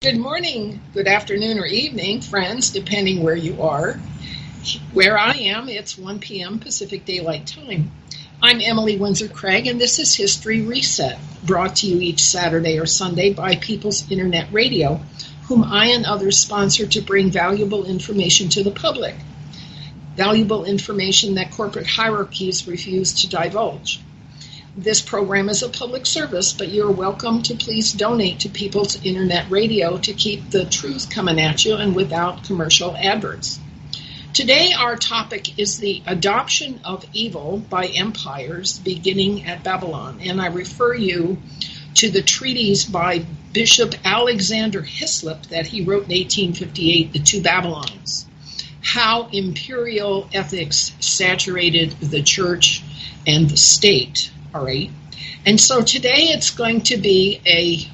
Good morning, good afternoon, or evening, friends, depending where you are. Where I am, it's 1 p.m. Pacific Daylight Time. I'm Emily Windsor Craig, and this is History Reset, brought to you each Saturday or Sunday by People's Internet Radio, whom I and others sponsor to bring valuable information to the public. Valuable information that corporate hierarchies refuse to divulge. This program is a public service, but you're welcome to please donate to People's Internet Radio to keep the truth coming at you and without commercial adverts. Today our topic is the adoption of evil by empires beginning at Babylon, and I refer you to the treatise by Bishop Alexander Hislop that he wrote in 1858, The Two Babylons, how imperial ethics saturated the church and the state. All right, and so today it's going to be a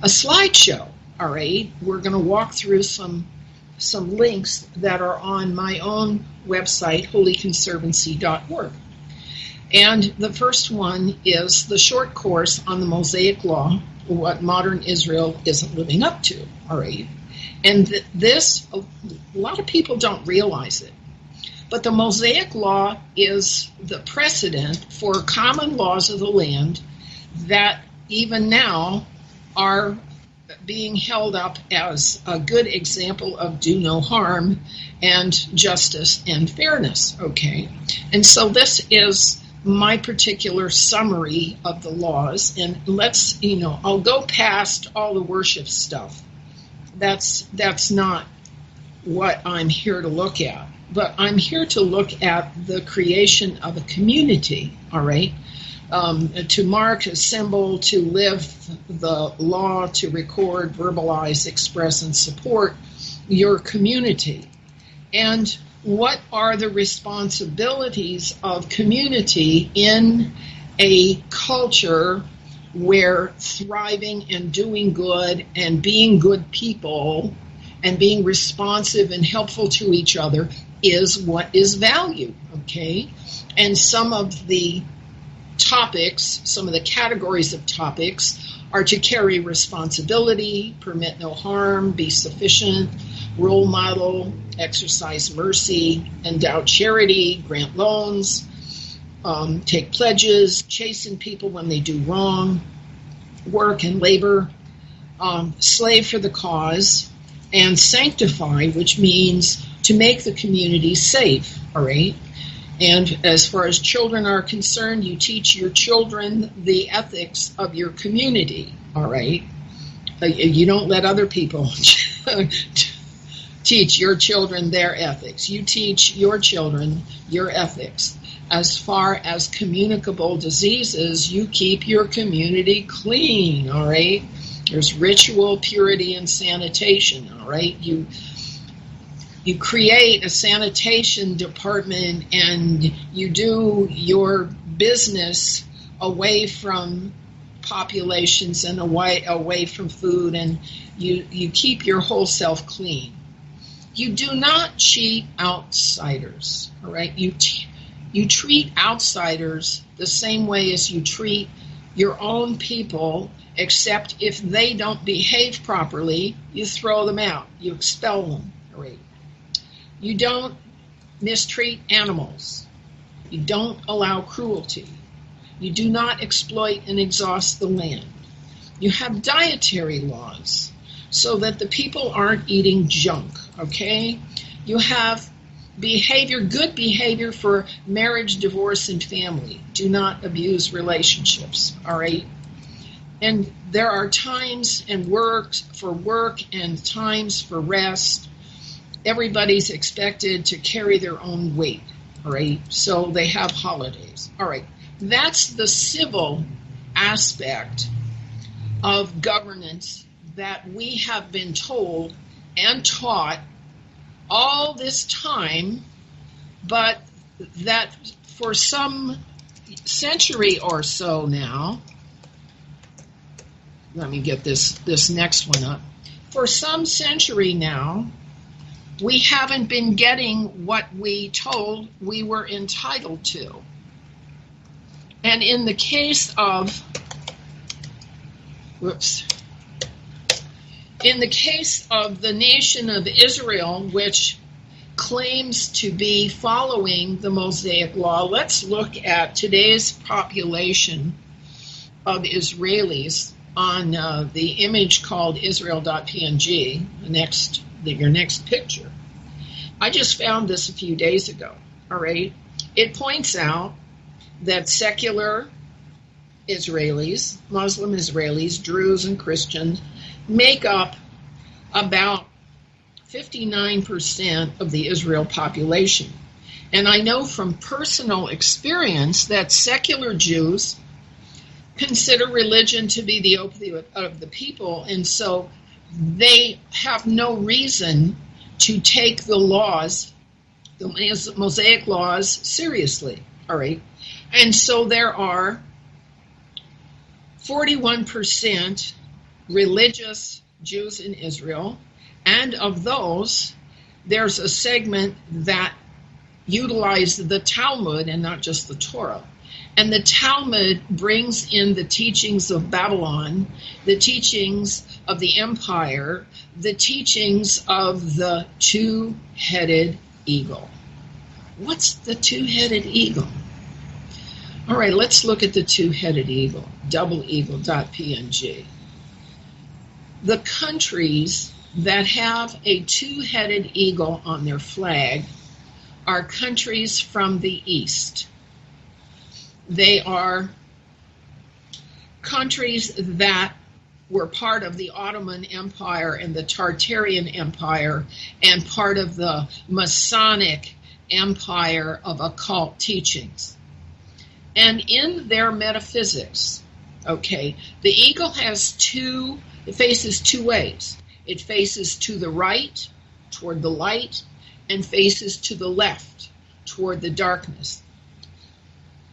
slideshow. All right, we're going to walk through some links that are on my own website, holyconservancy.org. And the first one is the short course on the Mosaic Law, what modern Israel isn't living up to. All right, and this, a lot of people don't realize it. But the Mosaic Law is the precedent for common laws of the land that even now are being held up as a good example of do no harm and justice and fairness, okay? And so this is my particular summary of the laws, and let's, I'll go past all the worship stuff. That's not what I'm here to look at. But I'm here to look at the creation of a community, all right? To mark, assemble, to live the law, to record, verbalize, express, and support your community. And what are the responsibilities of community in a culture where thriving and doing good and being good people and being responsive and helpful to each other is what is valued, okay? And some of the topics, some of the categories of topics are to carry responsibility, permit no harm, be sufficient, role model, exercise mercy, endow charity, grant loans, take pledges, chasten people when they do wrong, work and labor, slave for the cause, and sanctify, which means to make the community safe, all right? And as far as children are concerned, you teach your children the ethics of your community, all right? You don't let other people teach your children their ethics. You teach your children your ethics. As far as communicable diseases, you keep your community clean, all right? There's ritual, purity, and sanitation, all right? You create a sanitation department and you do your business away from populations and away from food, and you keep your whole self clean. You do not cheat outsiders, all right? You treat outsiders the same way as you treat your own people, except if they don't behave properly, you throw them out, you expel them, all right? You don't mistreat animals. You don't allow cruelty. You do not exploit and exhaust the land. You have dietary laws so that the people aren't eating junk, okay? You have good behavior for marriage, divorce, and family. Do not abuse relationships, all right? And there are times and work and times for rest. Everybody's expected to carry their own weight, all right? So they have holidays. All right, that's the civil aspect of governance that we have been told and taught all this time, but that for some century or so now, let me get this next one up. For some century now, we haven't been getting what we told we were entitled to. And in the case of In the case of the nation of Israel, which claims to be following the Mosaic Law, let's look at today's population of Israelis on the image called Israel.png, your next picture. I just found this a few days ago, all right? It points out that secular Israelis, Muslim Israelis, Druze and Christians make up about 59% of the Israel population. And I know from personal experience that secular Jews consider religion to be the opiate of the people, and so they have no reason to take the laws, the Mosaic laws, seriously, all right? And so there are 41% religious Jews in Israel, and of those, there's a segment that utilize the Talmud and not just the Torah. And the Talmud brings in the teachings of Babylon, the teachings of the empire, the teachings of the two-headed eagle. What's the two-headed eagle? All right, let's look at the two-headed eagle, double-eagle.png. The countries that have a two-headed eagle on their flag are countries from the East. They are countries that were part of the Ottoman Empire and the Tartarian Empire and part of the Masonic empire of occult teachings. And in their metaphysics, okay, the eagle it faces two ways. It faces to the right, toward the light, and faces to the left, toward the darkness.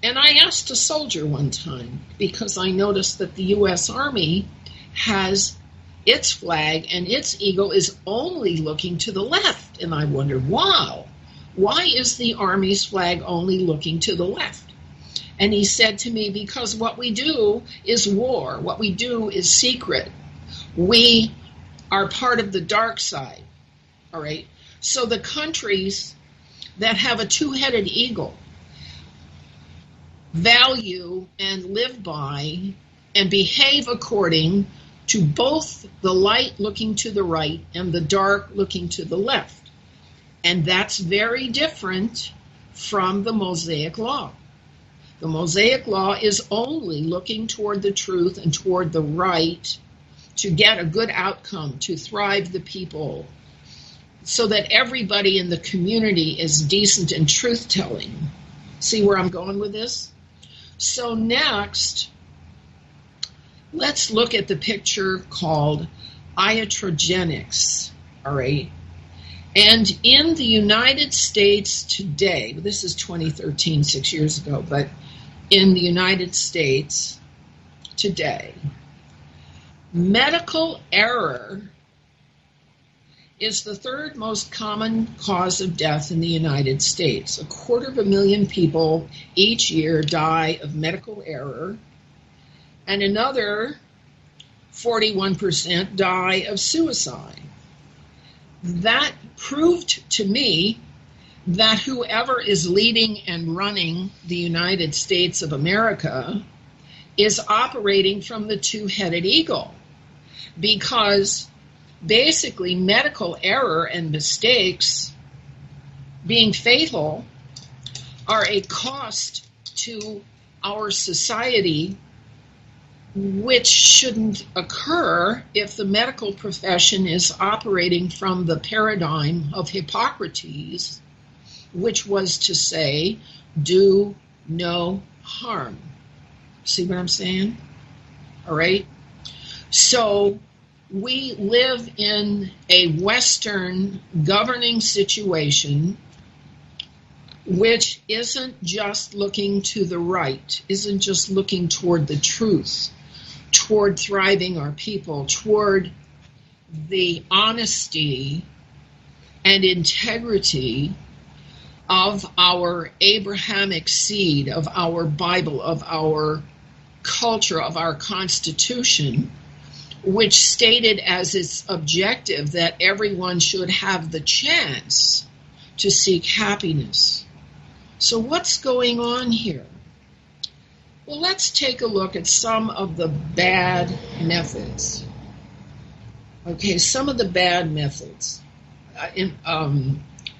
And I asked a soldier one time, because I noticed that the U.S. Army has its flag and its eagle is only looking to the left. And I wondered, wow, why is the Army's flag only looking to the left? And he said to me, because what we do is war. What we do is secret. We are part of the dark side, all right? So the countries that have a two-headed eagle value and live by and behave according to both the light looking to the right and the dark looking to the left. And that's very different from the Mosaic Law. The Mosaic Law is only looking toward the truth and toward the right to get a good outcome, to thrive the people, so that everybody in the community is decent and truth-telling. See where I'm going with this? So next, let's look at the picture called iatrogenics, all right? And in the United States today, this is 2013, 6 years ago, but in the United States today, medical error is the third most common cause of death in the United States. 250,000 people each year die of medical error, and another 41% die of suicide. That proved to me that whoever is leading and running the United States of America is operating from the two-headed eagle, because basically medical error and mistakes being fatal are a cost to our society, which shouldn't occur if the medical profession is operating from the paradigm of Hippocrates, which was to say, do no harm. See what I'm saying? All right? So we live in a Western governing situation which isn't just looking to the right, isn't just looking toward the truth, toward thriving our people, toward the honesty and integrity of our Abrahamic seed, of our Bible, of our culture, of our Constitution, which stated as its objective that everyone should have the chance to seek happiness. So what's going on here? Well, let's take a look at some of the bad methods. Okay, some of the bad methods.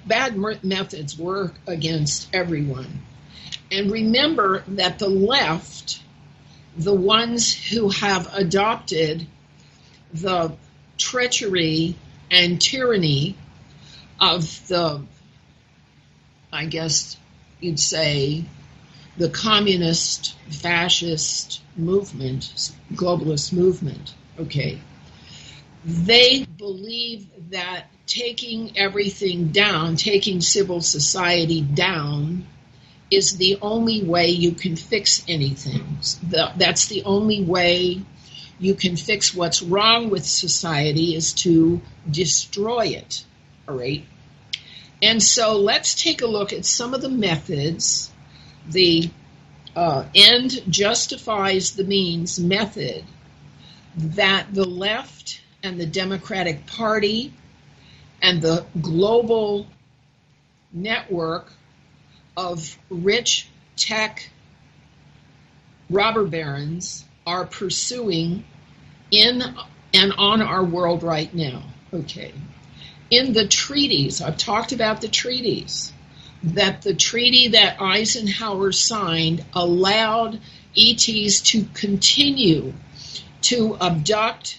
Bad methods work against everyone. And remember that the left, the ones who have adopted the treachery and tyranny of the, I guess you'd say, the communist, fascist movement, globalist movement, okay, they believe that taking everything down, taking civil society down, is the only way you can fix anything. That's the only way you can fix what's wrong with society, is to destroy it, all right? And so let's take a look at some of the methods. The end justifies the means method that the left and the Democratic Party and the global network of rich tech robber barons are pursuing in and on our world right now. Okay. In the treaties, I've talked about the treaties, that the treaty that Eisenhower signed allowed ETs to continue to abduct,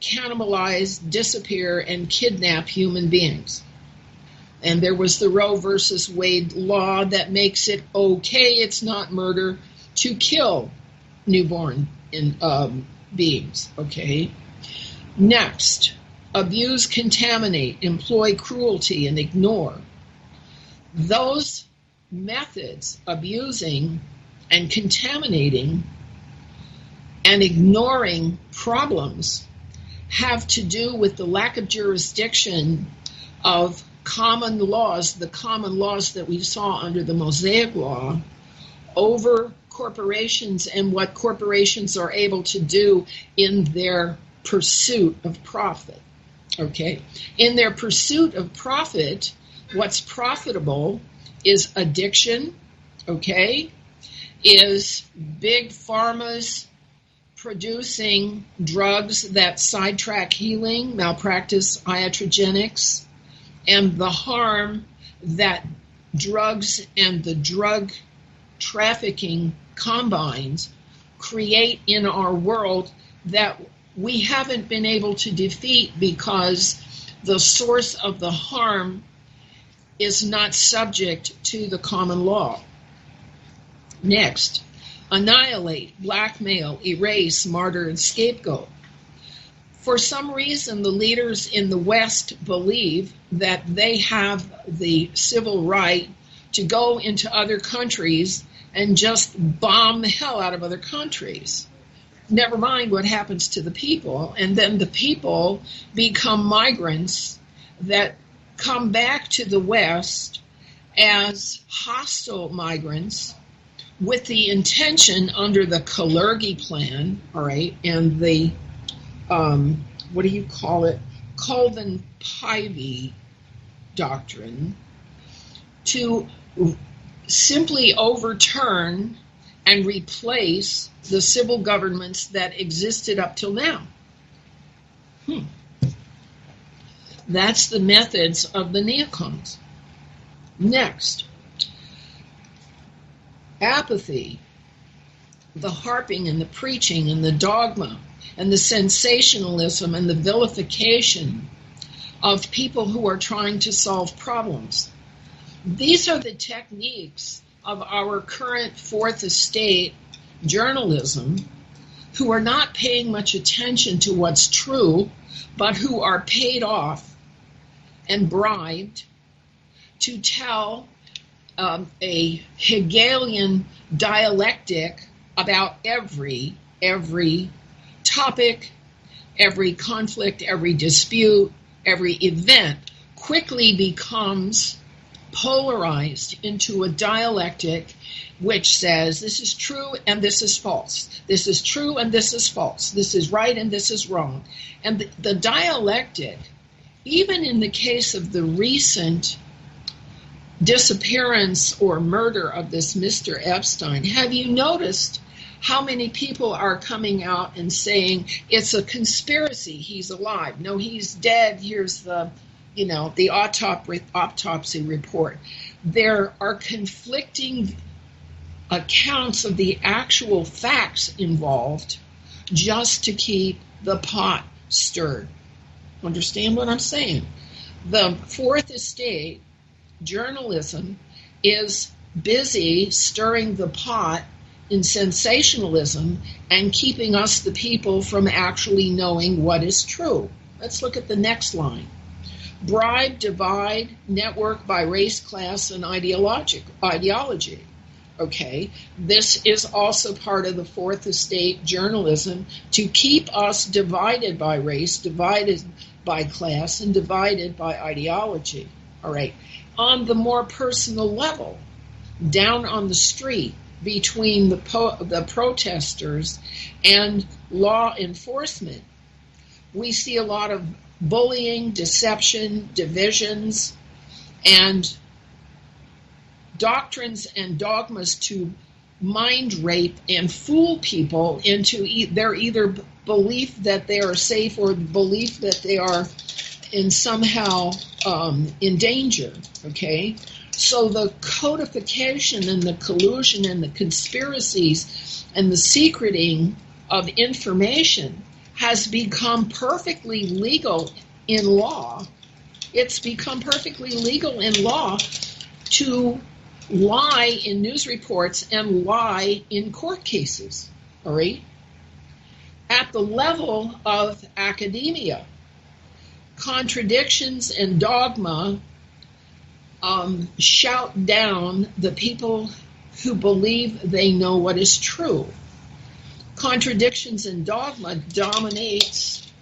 cannibalize, disappear, and kidnap human beings. And there was the Roe versus Wade law that makes it okay, it's not murder, to kill newborn beings, okay? Next, abuse, contaminate, employ cruelty, and ignore. Those methods, abusing and contaminating and ignoring problems, have to do with the lack of jurisdiction of common laws, the common laws that we saw under the Mosaic Law, over corporations and what corporations are able to do in their pursuit of profit. Okay? In their pursuit of profit, what's profitable is addiction, okay? Is big pharma's producing drugs that sidetrack healing, malpractice, iatrogenics, and the harm that drugs and the drug trafficking combines create in our world that we haven't been able to defeat because the source of the harm is not subject to the common law. Next, annihilate, blackmail, erase, martyr, and scapegoat. For some reason, the leaders in the West believe that they have the civil right to go into other countries and just bomb the hell out of other countries. Never mind what happens to the people. And then the people become migrants that come back to the West as hostile migrants with the intention under the Kalergi plan, all right, and the, what do you call it, Colvin-Pivy doctrine, to simply overturn and replace the civil governments that existed up till now. That's the methods of the neocons. Next, apathy, the harping and the preaching and the dogma and the sensationalism and the vilification of people who are trying to solve problems. These are the techniques of our current fourth estate journalism, who are not paying much attention to what's true, but who are paid off and bribed to tell a Hegelian dialectic about every topic, every conflict, every dispute, every event quickly becomes polarized into a dialectic which says this is true and this is false. This is true and this is false. This is right and this is wrong. And the dialectic, even in the case of the recent disappearance or murder of this Mr. Epstein, have you noticed how many people are coming out and saying it's a conspiracy, he's alive, no, he's dead, here's the autopsy report. There are conflicting accounts of the actual facts involved just to keep the pot stirred. Understand what I'm saying? The Fourth Estate journalism is busy stirring the pot in sensationalism and keeping us, the people, from actually knowing what is true. Let's look at the next line. Bribe, divide, network by race, class, and ideology. Okay, this is also part of the Fourth Estate journalism to keep us divided by race, divided by class, and divided by ideology. All right, on the more personal level, down on the street, between the protesters and law enforcement, we see a lot of bullying, deception, divisions, and doctrines and dogmas to mind rape and fool people into their either belief that they are safe or belief that they are somehow in danger, okay? So the codification and the collusion and the conspiracies and the secreting of information has become perfectly legal in law. It's become perfectly legal in law to lie in news reports and lie in court cases, all right? At the level of academia, contradictions and dogma shout down the people who believe they know what is true. Contradictions and dogma dominates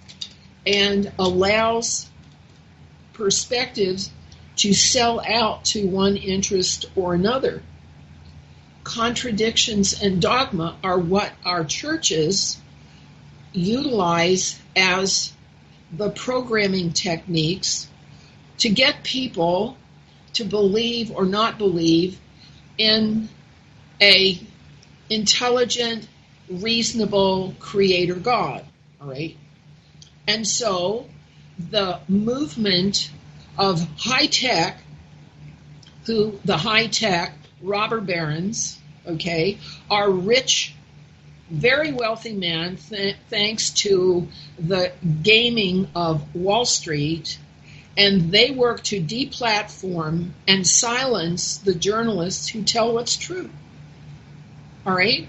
and allows perspectives to sell out to one interest or another. Contradictions and dogma are what our churches utilize as the programming techniques to get people to believe or not believe in a intelligent, reasonable creator God, all right? And so the movement of high tech, the high tech robber barons, okay, are rich, very wealthy men, thanks to the gaming of Wall Street, and they work to deplatform and silence the journalists who tell what's true. All right?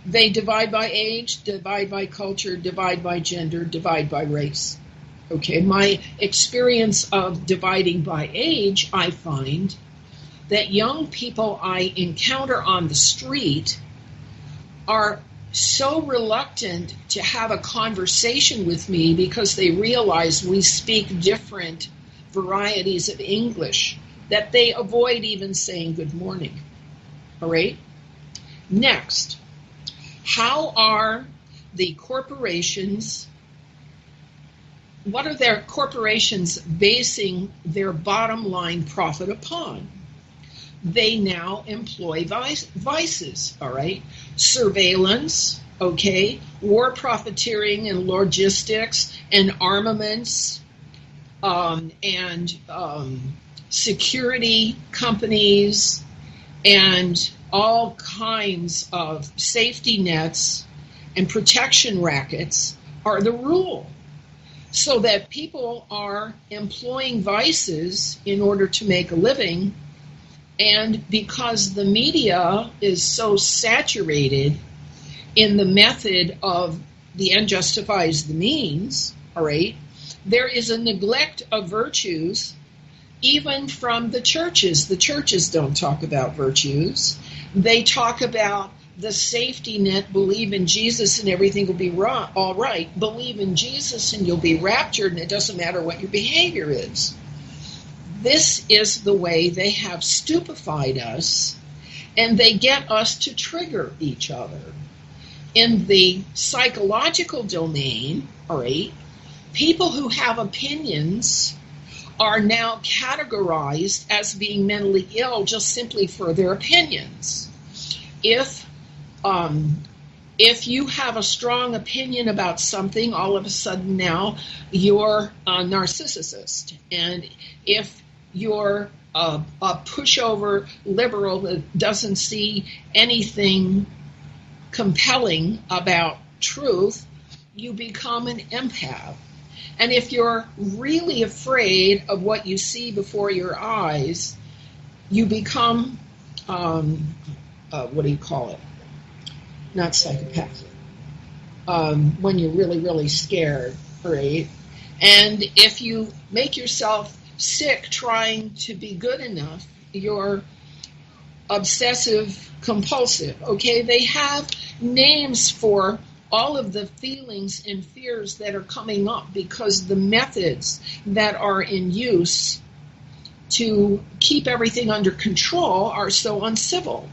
They divide by age, divide by culture, divide by gender, divide by race. Okay, my experience of dividing by age, I find that young people I encounter on the street are so reluctant to have a conversation with me because they realize we speak different varieties of English, that they avoid even saying good morning. All right? Next, how are the corporations, what are their corporations basing their bottom line profit upon? They now employ vices, all right? Surveillance, okay? War profiteering and logistics and armaments, and security companies and all kinds of safety nets and protection rackets are the rule. So that people are employing vices in order to make a living, and because the media is so saturated in the method of the end justifies the means, all right, there is a neglect of virtues even from the churches. The churches don't talk about virtues. They talk about the safety net, believe in Jesus and everything will be all right. Believe in Jesus and you'll be raptured and it doesn't matter what your behavior is. This is the way they have stupefied us, and they get us to trigger each other. In the psychological domain, all right, people who have opinions are now categorized as being mentally ill just simply for their opinions. If you have a strong opinion about something, all of a sudden now you're a narcissist. And if you're a pushover liberal that doesn't see anything compelling about truth, you become an empath. And if you're really afraid of what you see before your eyes, you become, what do you call it? Not psychopathic. When you're really, really scared, right? And if you make yourself sick trying to be good enough, you're obsessive compulsive. Okay, they have names for all of the feelings and fears that are coming up because the methods that are in use to keep everything under control are so uncivil.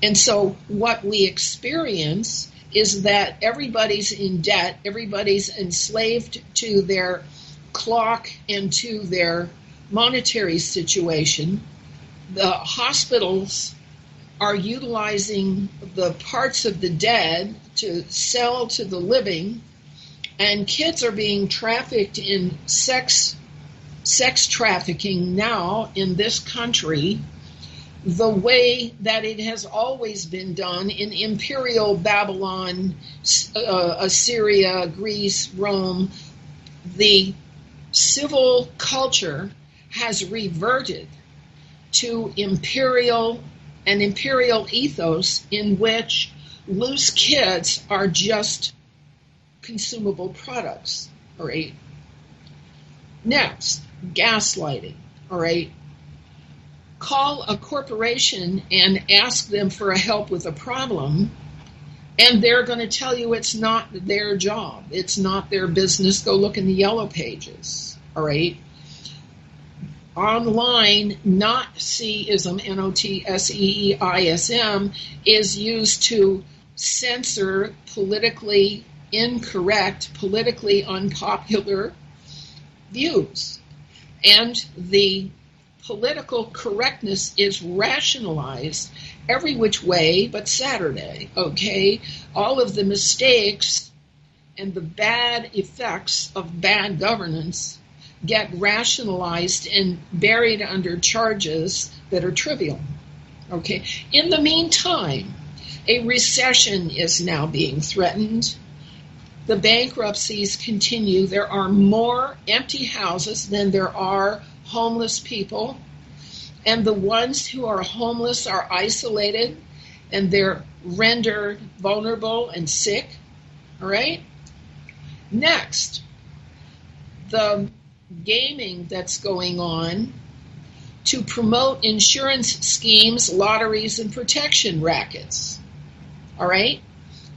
And so what we experience is that everybody's in debt, everybody's enslaved to their clock and to their monetary situation. The hospitals are utilizing the parts of the dead to sell to the living, and kids are being trafficked in sex trafficking now in this country the way that it has always been done in imperial Babylon, Assyria, Greece, Rome. The civil culture has reverted to an imperial ethos in which loose kids are just consumable products, all right? Next, gaslighting, all right? Call a corporation and ask them for help with a problem, and they're going to tell you it's not their job. It's not their business. Go look in the yellow pages, all right? Online, Nazism, N-O-T-S-E-E-I-S-M, is used to censor politically incorrect, politically unpopular views. And the political correctness is rationalized every which way but Saturday, okay? All of the mistakes and the bad effects of bad governance get rationalized and buried under charges that are trivial, okay? In the meantime, a recession is now being threatened. The bankruptcies continue. There are more empty houses than there are homeless people, and the ones who are homeless are isolated and they're rendered vulnerable and sick, all right? Next, the gaming that's going on to promote insurance schemes, lotteries, and protection rackets, all right?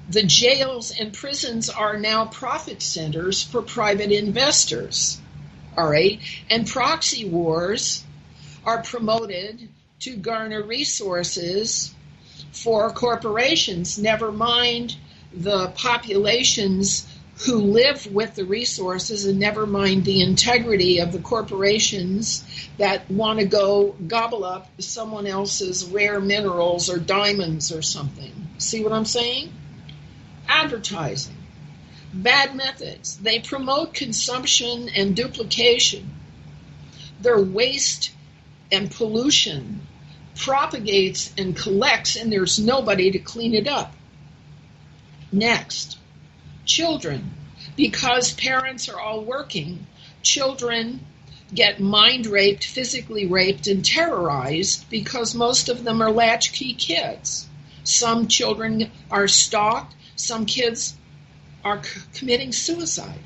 The jails and prisons are now profit centers for private investors, all right? And proxy wars are promoted to garner resources for corporations, never mind the populations who live with the resources, and never mind the integrity of the corporations that want to go gobble up someone else's rare minerals or diamonds or something. See what I'm saying? Advertising. Bad methods. They promote consumption and duplication. Their waste and pollution propagates and collects, and there's nobody to clean it up. Next, children. Because parents are all working, children get mind raped, physically raped, and terrorized because most of them are latchkey kids. Some children are stalked. Some kids are committing suicide.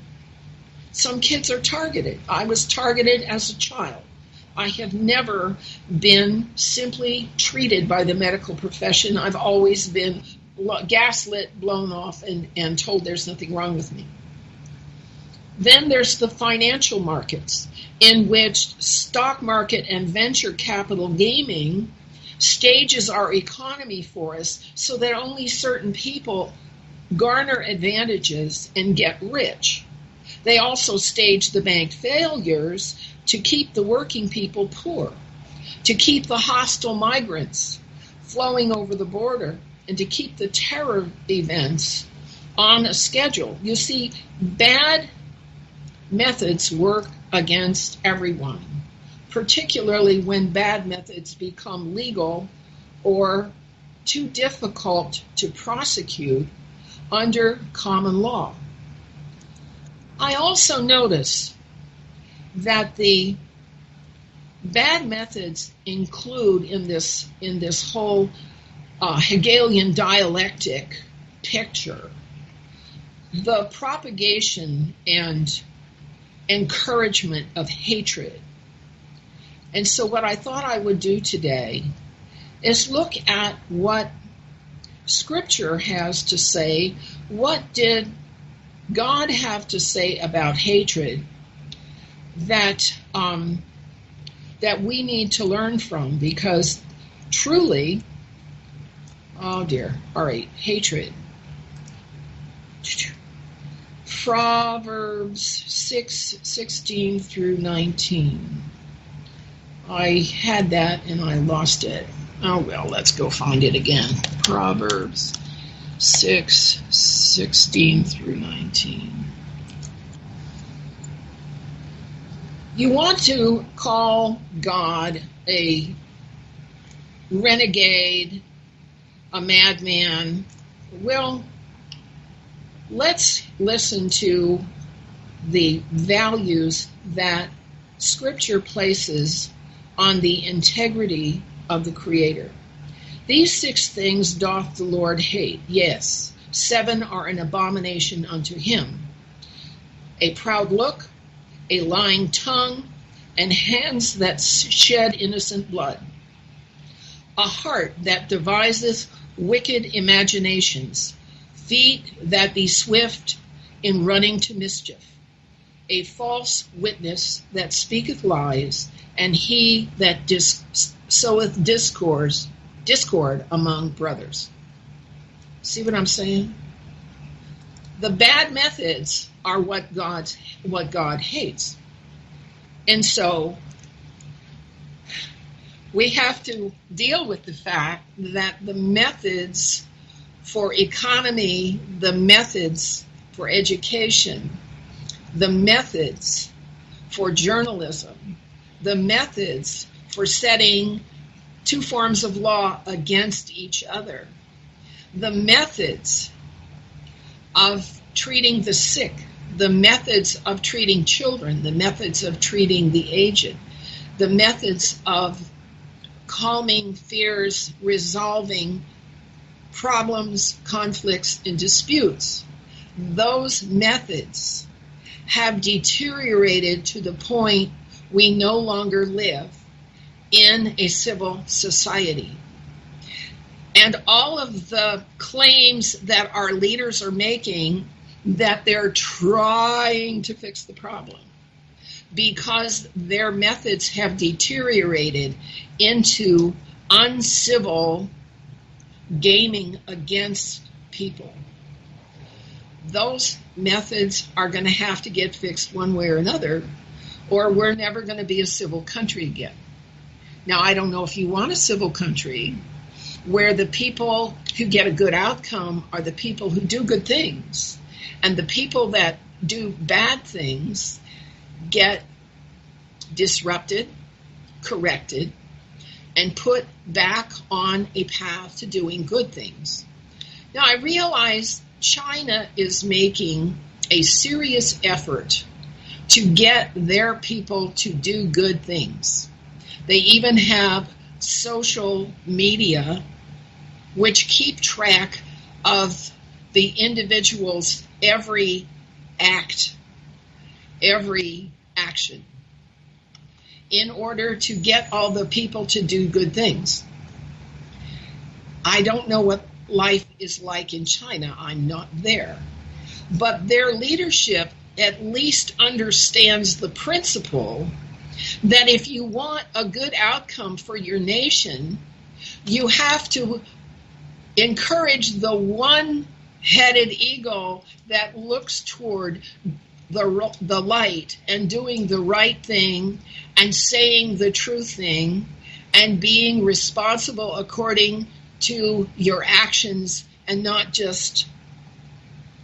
Some kids are targeted. I was targeted as a child. I have never been simply treated by the medical profession. I've always been gaslit, blown off, and told there's nothing wrong with me. Then there's the financial markets, in which stock market and venture capital gaming stages our economy for us so that only certain people garner advantages and get rich. They also stage the bank failures to keep the working people poor, to keep the hostile migrants flowing over the border, and to keep the terror events on a schedule. You see, bad methods work against everyone, particularly when bad methods become legal or too difficult to prosecute under common law. I also notice that the bad methods include in this whole Hegelian dialectic picture the propagation and encouragement of hatred. And so what I thought I would do today is look at what Scripture has to say. What did God have to say about hatred that that we need to learn from? Because truly, oh dear, all right, hatred. Proverbs 6:16 through 19. I had that and I lost it. Oh well, let's go find it again. Proverbs 6:16 through 19. You want to call God a renegade, a madman? Well, let's listen to the values that Scripture places on the integrity of the Creator. These 6 things doth the Lord hate. Yes, 7 are an abomination unto him: a proud look, a lying tongue, and hands that shed innocent blood, a heart that deviseth wicked imaginations, feet that be swift in running to mischief, a false witness that speaketh lies, and he that soweth discord among brothers. See what I'm saying? The bad methods are what God hates. And so we have to deal with the fact that the methods for economy, the methods for education, the methods for journalism, the methods for setting 2 forms of law against each other, the methods of treating the sick, the methods of treating children, the methods of treating the aged, the methods of calming fears, resolving problems, conflicts, and disputes. Those methods have deteriorated to the point we no longer live in a civil society. And all of the claims that our leaders are making that they're trying to fix the problem because their methods have deteriorated into uncivil gaming against people. Those methods are going to have to get fixed one way or another, or we're never going to be a civil country again. Now, I don't know if you want a civil country where the people who get a good outcome are the people who do good things, and the people that do bad things get disrupted, corrected, and put back on a path to doing good things. Now, I realize China is making a serious effort to get their people to do good things. They even have social media which keep track of the individual's every act, every action, in order to get all the people to do good things. I don't know what life is like in China. I'm not there. But their leadership at least understands the principle that if you want a good outcome for your nation, you have to encourage the one-headed eagle that looks toward the light and doing the right thing and saying the true thing and being responsible according to your actions and not just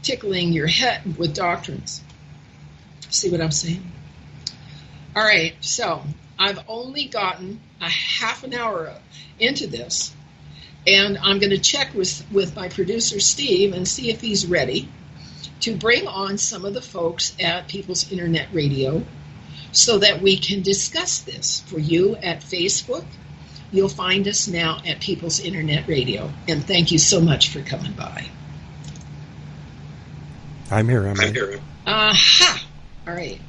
tickling your head with doctrines. See what I'm saying? All right, so I've only gotten a half an hour into this, and I'm going to check with my producer, Steve, and see if he's ready to bring on some of the folks at People's Internet Radio so that we can discuss this. For you at Facebook, you'll find us now at People's Internet Radio. And thank you so much for coming by. I'm here, Emily. Aha! All right.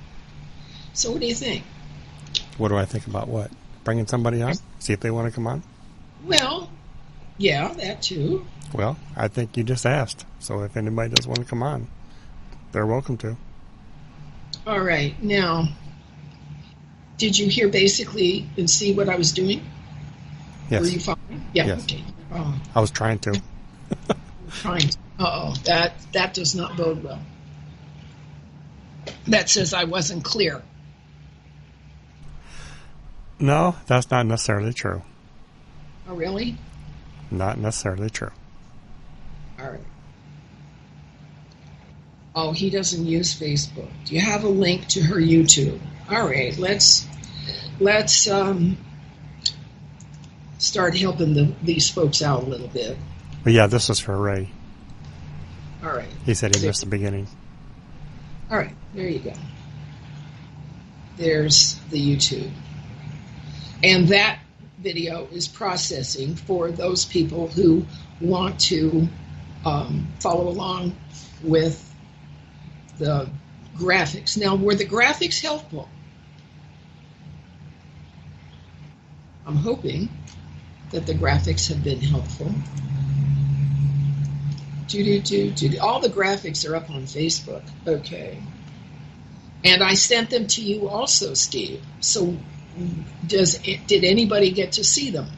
So what do you think? What do I think about what? Bringing somebody on? See if they want to come on? Well, yeah, that too. Well, I think you just asked. So if anybody does want to come on, they're welcome to. All right. Now, did you hear basically and see what I was doing? Yes. Were you following? Yeah. Yes. Okay. Oh, I was trying to. trying to. Uh-oh. That does not bode well. That says I wasn't clear. No, that's not necessarily true. Oh, really? Not necessarily true. All right. Oh, he doesn't use Facebook. Do you have a link to her YouTube? All right, let's start helping these folks out a little bit. But yeah, this is for Ray. All right. He said he missed the beginning. All right, there you go. There's the YouTube. And that video is processing for those people who want to follow along with the graphics. Now, were the graphics helpful? I'm hoping that the graphics have been helpful. All the graphics are up on Facebook. Okay. And I sent them to you also, Steve. So did anybody get to see them?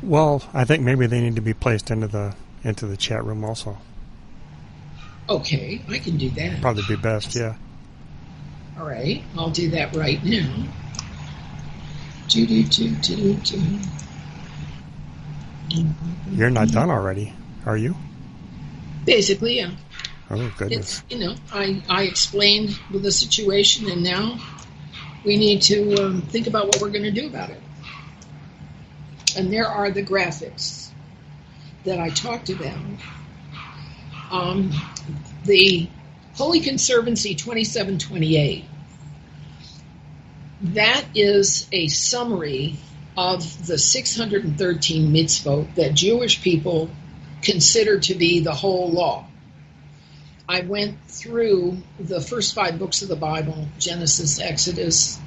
Well, I think maybe they need to be placed into the chat room also. Okay, I can do that. Probably be best, yeah. All right, I'll do that right now. You're not done already, are you? Basically, yeah. Oh, goodness. It's, I explained the situation, and now we need to think about what we're going to do about it. And there are the graphics that I talked about. The Holy Conservancy 2728, that is a summary of the 613 mitzvot that Jewish people consider to be the whole law. I went through the first 5 books of the Bible, Genesis, Exodus,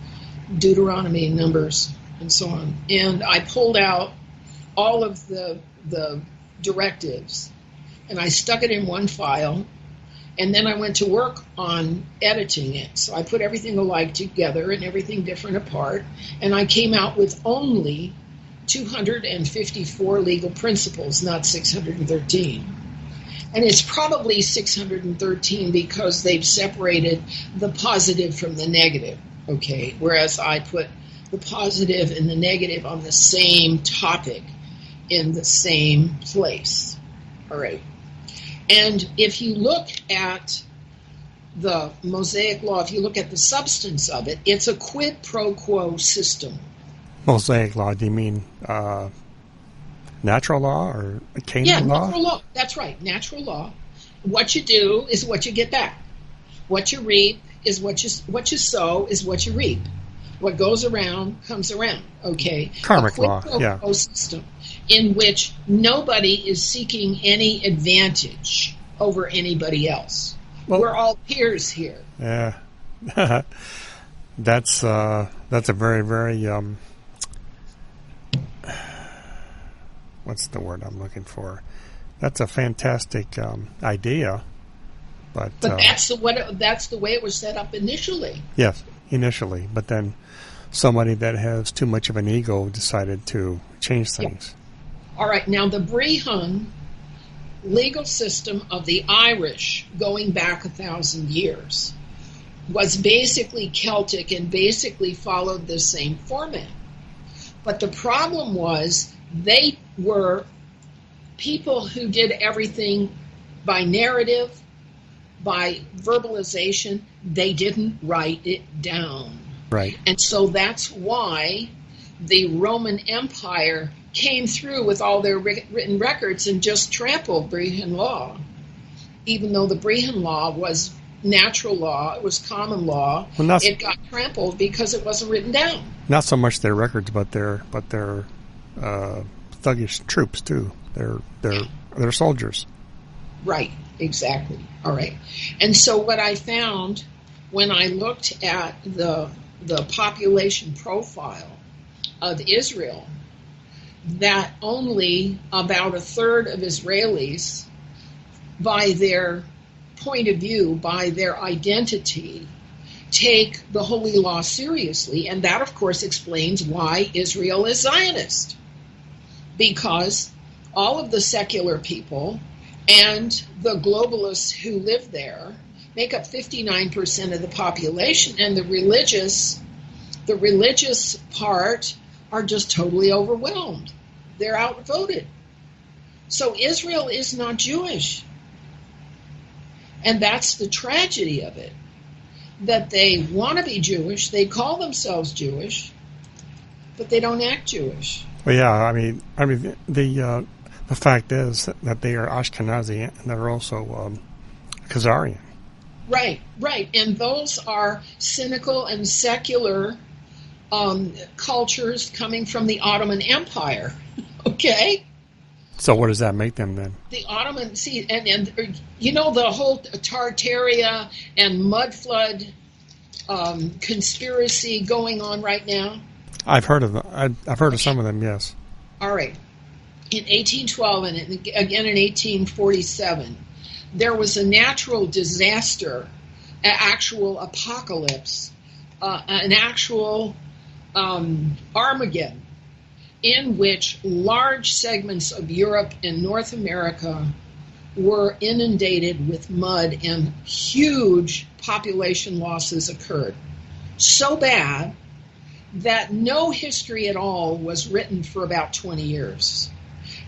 Deuteronomy, Numbers, and so on. And I pulled out all of the directives, and I stuck it in one file, and then I went to work on editing it. So I put everything alike together and everything different apart, and I came out with only 254 legal principles, not 613. And it's probably 613 because they've separated the positive from the negative, okay? Whereas I put the positive and the negative on the same topic in the same place. All right. And if you look at the Mosaic Law, if you look at the substance of it, it's a quid pro quo system. Mosaic Law, do you mean natural law or Canaan law? Yeah, natural law. That's right, natural law. What you do is what you get back. What you reap is what you sow is what you reap. What goes around comes around. Okay. Karmic law. Yeah. A system in which nobody is seeking any advantage over anybody else. Well, we're all peers here. Yeah. That's a very, very what's the word I'm looking for? That's a fantastic idea, But that's the way it was set up initially. yes, initially, but then somebody that has too much of an ego decided to change things. All right, now the Brehon legal system of the Irish, going back 1,000 years, was basically Celtic and basically followed the same format. But the problem was they were people who did everything by narrative, by verbalization. They didn't write it down. Right. And so that's why the Roman Empire came through with all their written records and just trampled Brehon law, even though the Brehon law was natural law, it was common law. Well, it got trampled because it wasn't written down. Not so much their records, but their thuggish troops too. They're soldiers. Right, exactly. All right. And so what I found when I looked at the population profile of Israel, that only about a third of Israelis, by their point of view, by their identity, take the Holy Law seriously. And that, of course, explains why Israel is Zionist. Because all of the secular people and the globalists who live there make up 59% of the population, and the religious part are just totally overwhelmed. They're outvoted. So Israel is not Jewish. And that's the tragedy of it, that they want to be Jewish, they call themselves Jewish, but they don't act Jewish. Well, yeah, I mean, the fact is that they are Ashkenazi and they're also Khazarian. Right, and those are cynical and secular cultures coming from the Ottoman Empire. Okay. So what does that make them then? The Ottoman, and you know the whole Tartaria and mud flood conspiracy going on right now? I've heard of them. I've heard of some of them, yes. All right. In 1812 and again in 1847, there was a natural disaster, an actual apocalypse, an actual Armageddon, in which large segments of Europe and North America were inundated with mud and huge population losses occurred. So bad that no history at all was written for about 20 years.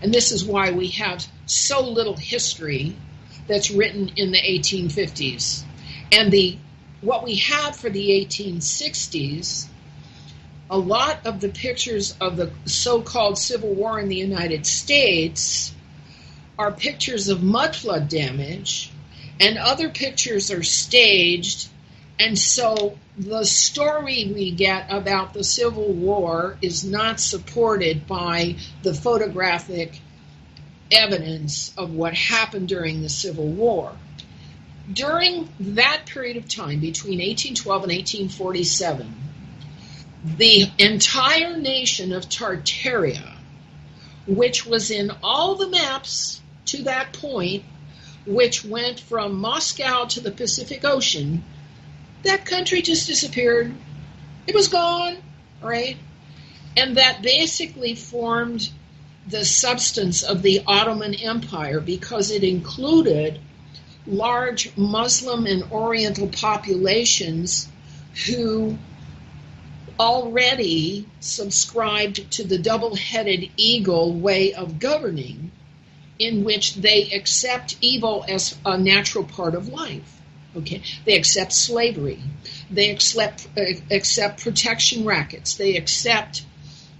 And this is why we have so little history that's written in the 1850s. And what we have for the 1860s, a lot of the pictures of the so-called Civil War in the United States are pictures of mud flood damage, and other pictures are staged. And so the story we get about the Civil War is not supported by the photographic evidence of what happened during the Civil War. During that period of time, between 1812 and 1847, the entire nation of Tartaria, which was in all the maps to that point, which went from Moscow to the Pacific Ocean, that country just disappeared. It was gone, right? And that basically formed the substance of the Ottoman Empire because it included large Muslim and Oriental populations who already subscribed to the double-headed eagle way of governing, in which they accept evil as a natural part of life. Okay, they accept slavery, they accept protection rackets, they accept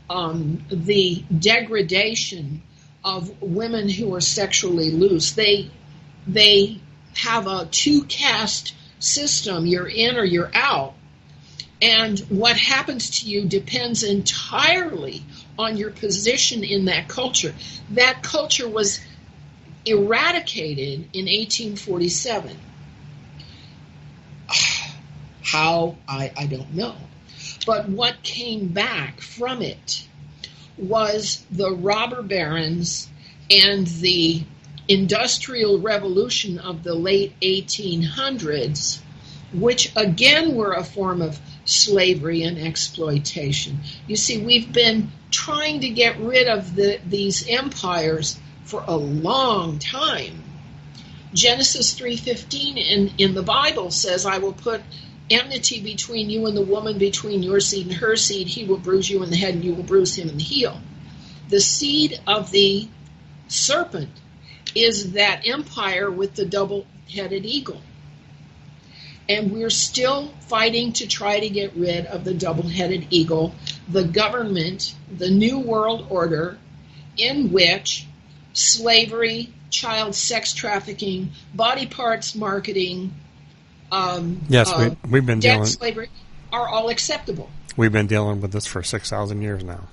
the degradation of women who are sexually loose. They have a two-caste system. You're in or you're out. And what happens to you depends entirely on your position in that culture. That culture was eradicated in 1847. How? I don't know. But what came back from it was the robber barons and the industrial revolution of the late 1800s, which again were a form of slavery and exploitation. You see, we've been trying to get rid of these empires for a long time. Genesis 3:15 in the Bible says, I will put enmity between you and the woman, between your seed and her seed. He will bruise you in the head, and you will bruise him in the heel. The seed of the serpent is that empire with the double-headed eagle. And we're still fighting to try to get rid of the double-headed eagle, the government, the New World Order, in which slavery, child sex trafficking, body parts marketing, Yes, we've been debt dealing. slavery are all acceptable. We've been dealing with this for 6,000 years now.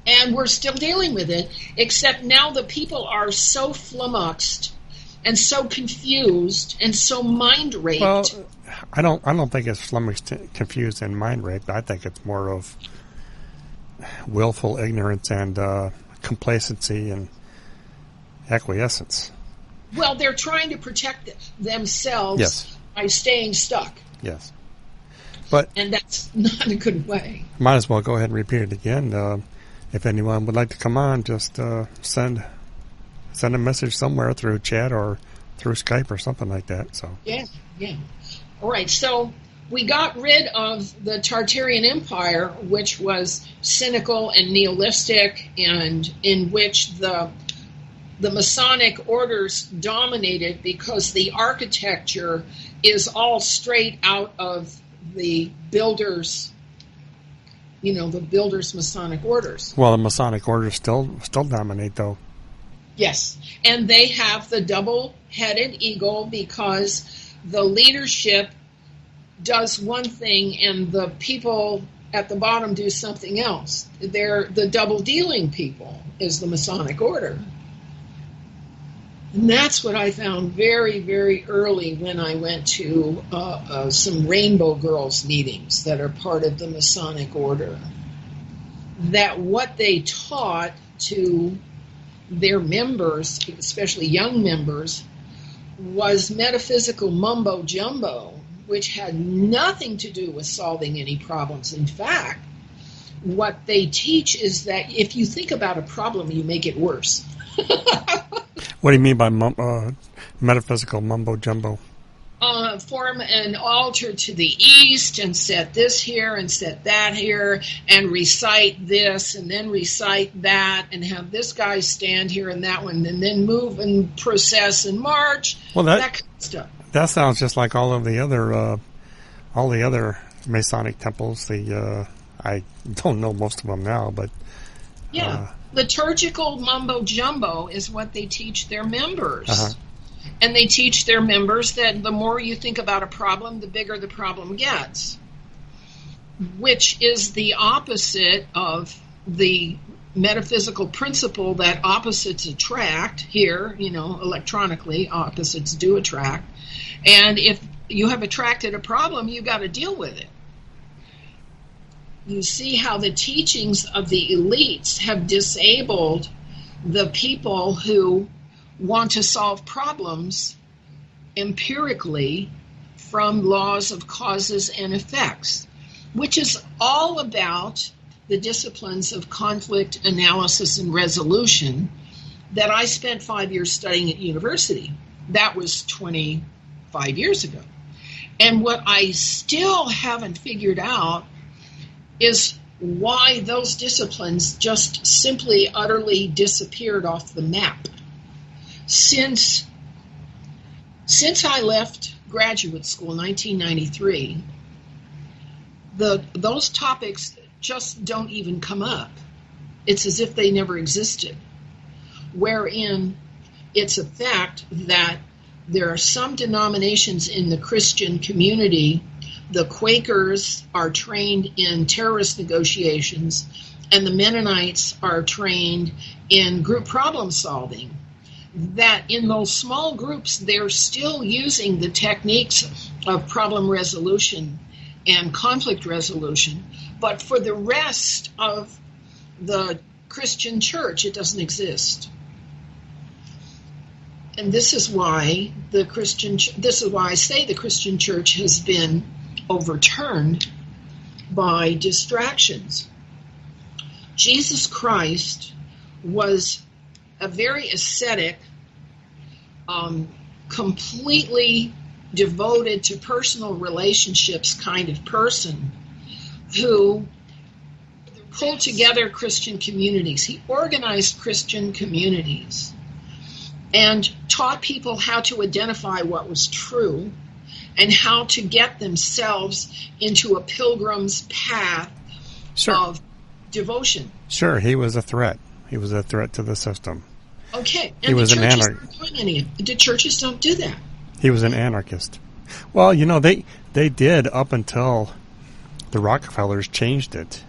And we're still dealing with it, except now the people are so flummoxed and so confused and so mind raped. Well, I don't think it's flummoxed, confused, and mind raped. I think it's more of willful ignorance and complacency and acquiescence. Well, they're trying to protect themselves Yes. by staying stuck, Yes, but and that's not a good way. might as well go ahead and repeat it again. If anyone would like to come on, just send a message somewhere through chat or through Skype or something like that. So Yeah. All right, so we got rid of the Tartarian Empire, which was cynical and nihilistic, and in which the Masonic orders dominated because the architecture is all straight out of the builders, the builders' Masonic orders. well, the Masonic orders still dominate, though. Yes, and they have the double-headed eagle because the leadership does one thing and the people at the bottom do something else. They're the double-dealing people is the Masonic order. And that's what I found very, very early when I went to some Rainbow Girls meetings that are part of the Masonic order. That what they taught to their members, especially young members, was metaphysical mumbo jumbo, which had nothing to do with solving any problems. In fact, what they teach is that if you think about a problem, you make it worse. What do you mean by metaphysical mumbo jumbo? Form an altar to the east and set this here and set that here and recite this and then recite that and have this guy stand here and that one and then move and process and march. Well, that kind of stuff. That sounds just like all the other Masonic temples. I don't know most of them now, but yeah, liturgical mumbo jumbo is what they teach their members. Uh-huh. And they teach their members that the more you think about a problem, the bigger the problem gets, which is the opposite of the metaphysical principle that opposites attract. Here, electronically, opposites do attract. And if you have attracted a problem, you got to deal with it. You see how the teachings of the elites have disabled the people who want to solve problems empirically from laws of causes and effects, which is all about the disciplines of conflict analysis and resolution that I spent 5 years studying at university. That was 25 years ago. And what I still haven't figured out is why those disciplines just simply utterly disappeared off the map. Since I left graduate school in 1993, those topics just don't even come up. It's as if they never existed, wherein it's a fact that there are some denominations in the Christian community. The Quakers are trained in terrorist negotiations, and the Mennonites are trained in group problem solving. That in those small groups, they're still using the techniques of problem resolution and conflict resolution. But for the rest of the Christian church, it doesn't exist. And this is why this is why I say the Christian church has been overturned by distractions. Jesus Christ was a very ascetic, completely devoted to personal relationships kind of person who pulled together Christian communities. He organized Christian communities and taught people how to identify what was true and how to get themselves into a pilgrim's path of devotion. Sure, he was a threat. He was a threat to the system. Okay, and he was an anarchist. The churches don't do that. He was an anarchist. Well, you know, they did up until the Rockefellers changed it.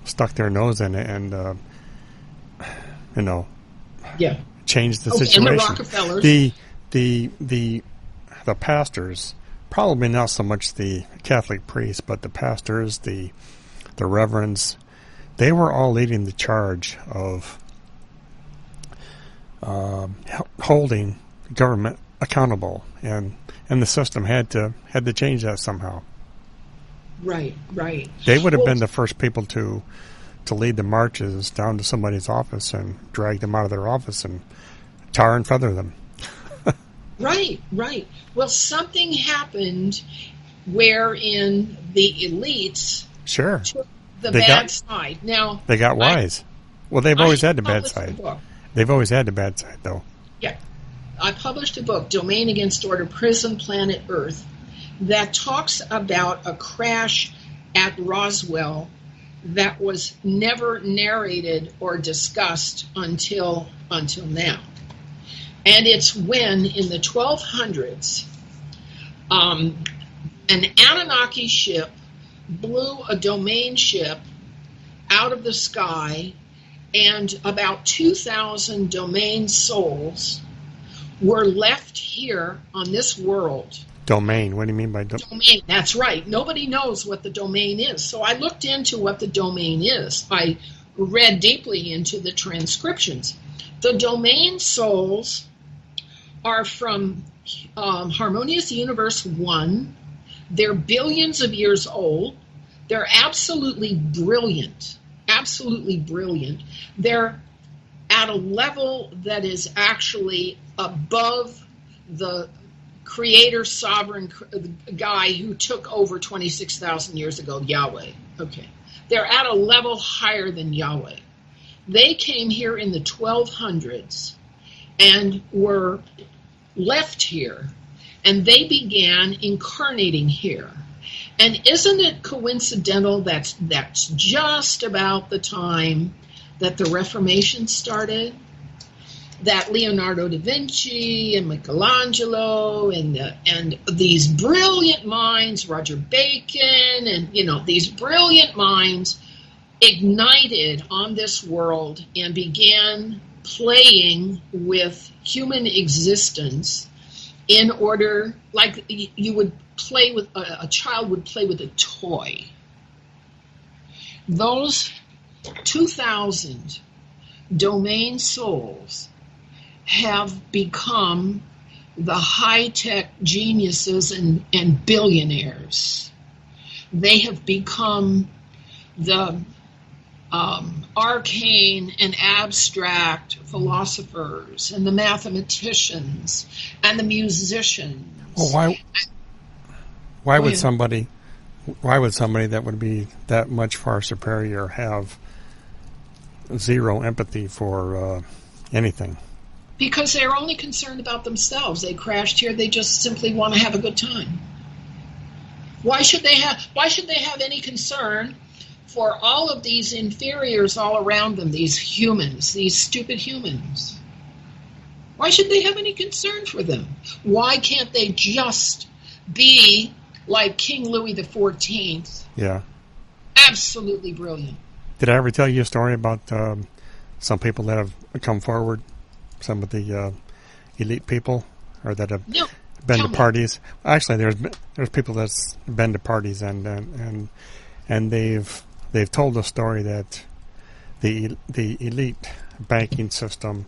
Stuck their nose in it and, changed the situation. And the Rockefellers. The pastors, probably not so much the Catholic priests, but the pastors, the reverends, they were all leading the charge of holding government accountable, and the system had to change that somehow. Right. They would have been the first people to lead the marches down to somebody's office and drag them out of their office and tar and feather them. Right. Well, something happened wherein the elites took the bad side. Now they got wise. Well, they've always had the bad side. They've always had the bad side, though. Yeah. I published a book, Domain Against Order, Prison Planet Earth, that talks about a crash at Roswell that was never narrated or discussed until now. And it's when, in the 1200s, an Anunnaki ship blew a domain ship out of the sky, and about 2,000 domain souls were left here on this world. Domain? What do you mean by domain? That's right. Nobody knows what the domain is. So I looked into what the domain is. I read deeply into the transcriptions. The domain souls are from Harmonious Universe 1. They're billions of years old. They're absolutely brilliant. Absolutely brilliant. They're at a level that is actually above the creator, sovereign guy who took over 26,000 years ago, Yahweh. Okay. They're at a level higher than Yahweh. They came here in the 1200s and were left here, and they began incarnating here. And isn't it coincidental that's just about the time that the Reformation started? That Leonardo da Vinci and Michelangelo and these brilliant minds, Roger Bacon, and these brilliant minds ignited on this world and began playing with human existence in order, like you would play with a child would play with a toy. Those 2,000 domain souls have become the high-tech geniuses and billionaires. They have become the arcane and abstract philosophers and the mathematicians and the musicians. Well, why would somebody that would be that much far superior have zero empathy for anything? Because they're only concerned about themselves. They crashed here. They just simply want to have a good time. Why should they have any concern for all of these inferiors all around them, these humans, these stupid humans? Why should they have any concern for them? Why can't they just be like King Louis XIV? Yeah. Absolutely brilliant. Did I ever tell you a story about some people that have come forward? Some of the elite people, or that have been to parties. Actually, there's people that's been to parties and they've told the story that the elite banking system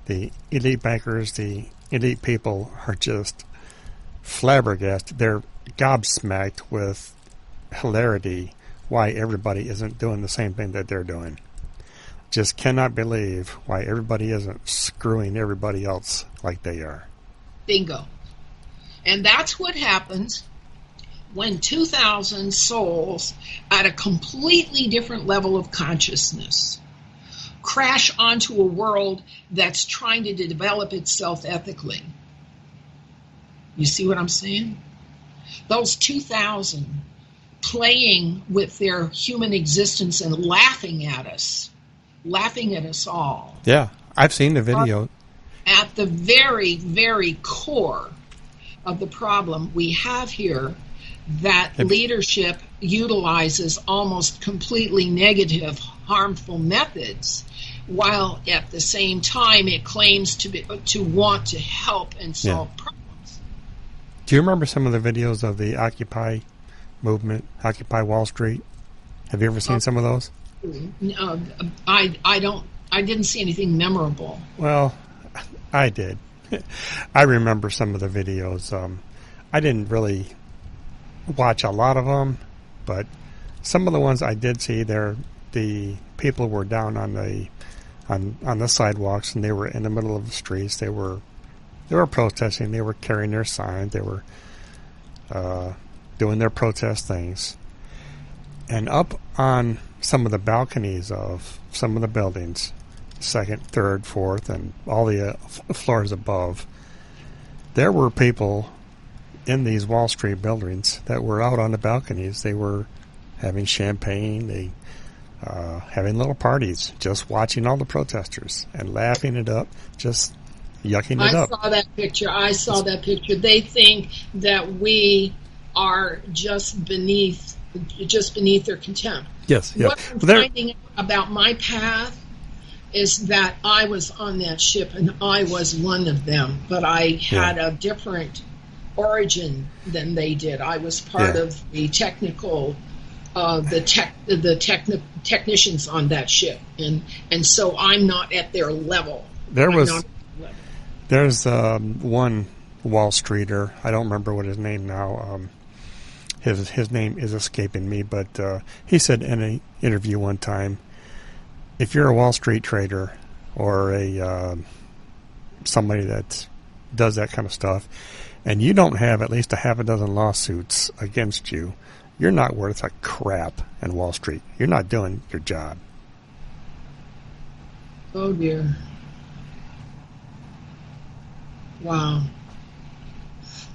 the elite bankers, the elite people are just flabbergasted. They're gobsmacked with hilarity why everybody isn't doing the same thing that they're doing. Just cannot believe why everybody isn't screwing everybody else like they are. Bingo. And that's what happens when 2,000 souls at a completely different level of consciousness crash onto a world that's trying to develop itself ethically. You see what I'm saying? Those 2,000 playing with their human existence and laughing at us all. Yeah, I've seen the video. At the very, very core of the problem we have here, that leadership utilizes almost completely negative, harmful methods, while at the same time it claims to want to help and solve problems. Do you remember some of the videos of the Occupy movement, Occupy Wall Street? Have you ever seen some of those? I didn't see anything memorable. Well, I did. I remember some of the videos. I didn't really watch a lot of them, but some of the ones I did see, the people were down on the sidewalks, and they were in the middle of the streets. They were protesting. They were carrying their signs. They were doing their protest things. And up on some of the balconies of some of the buildings, second, third, fourth, and all the floors above, there were people in these Wall Street buildings that were out on the balconies. They were having champagne, having little parties, just watching all the protesters and laughing it up, just yucking it up. I saw that picture. They think that we are just beneath their contempt. Yes. Yeah. What I'm finding out about my path is that I was on that ship and I was one of them, but I had a different origin than they did. I was part of the technical, technicians on that ship, and so I'm not at their level. There's one Wall Streeter. I don't remember what his name now. His name is escaping me, but he said in an interview one time, if you're a Wall Street trader or somebody that does that kind of stuff, and you don't have at least a half a dozen lawsuits against you, you're not worth a crap in Wall Street. You're not doing your job. Oh dear. Wow.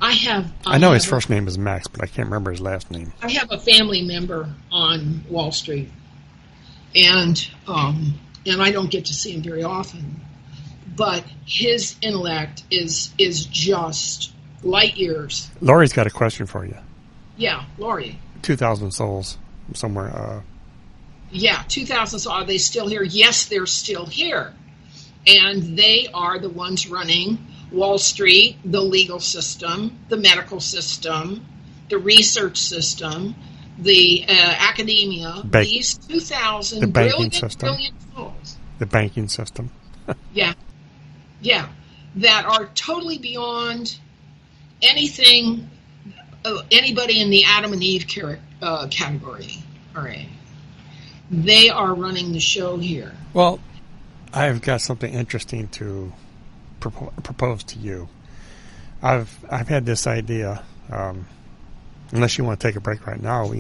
I know his first name is Max, but I can't remember his last name. I have a family member on Wall Street, and I don't get to see him very often, but his intellect is just light years. Lori's got a question for you. Yeah, Lori. 2,000 souls somewhere. 2,000 souls. Are they still here? Yes, they're still here, and they are the ones running Wall Street, the legal system, the medical system, the research system, the academia. These 2,000 brilliant souls. The banking system. Yeah, that are totally beyond anything, anybody in the Adam and Eve category. All right, they are running the show here. Well, I've got something interesting to propose to you. I've had this idea. Unless you want to take a break right now,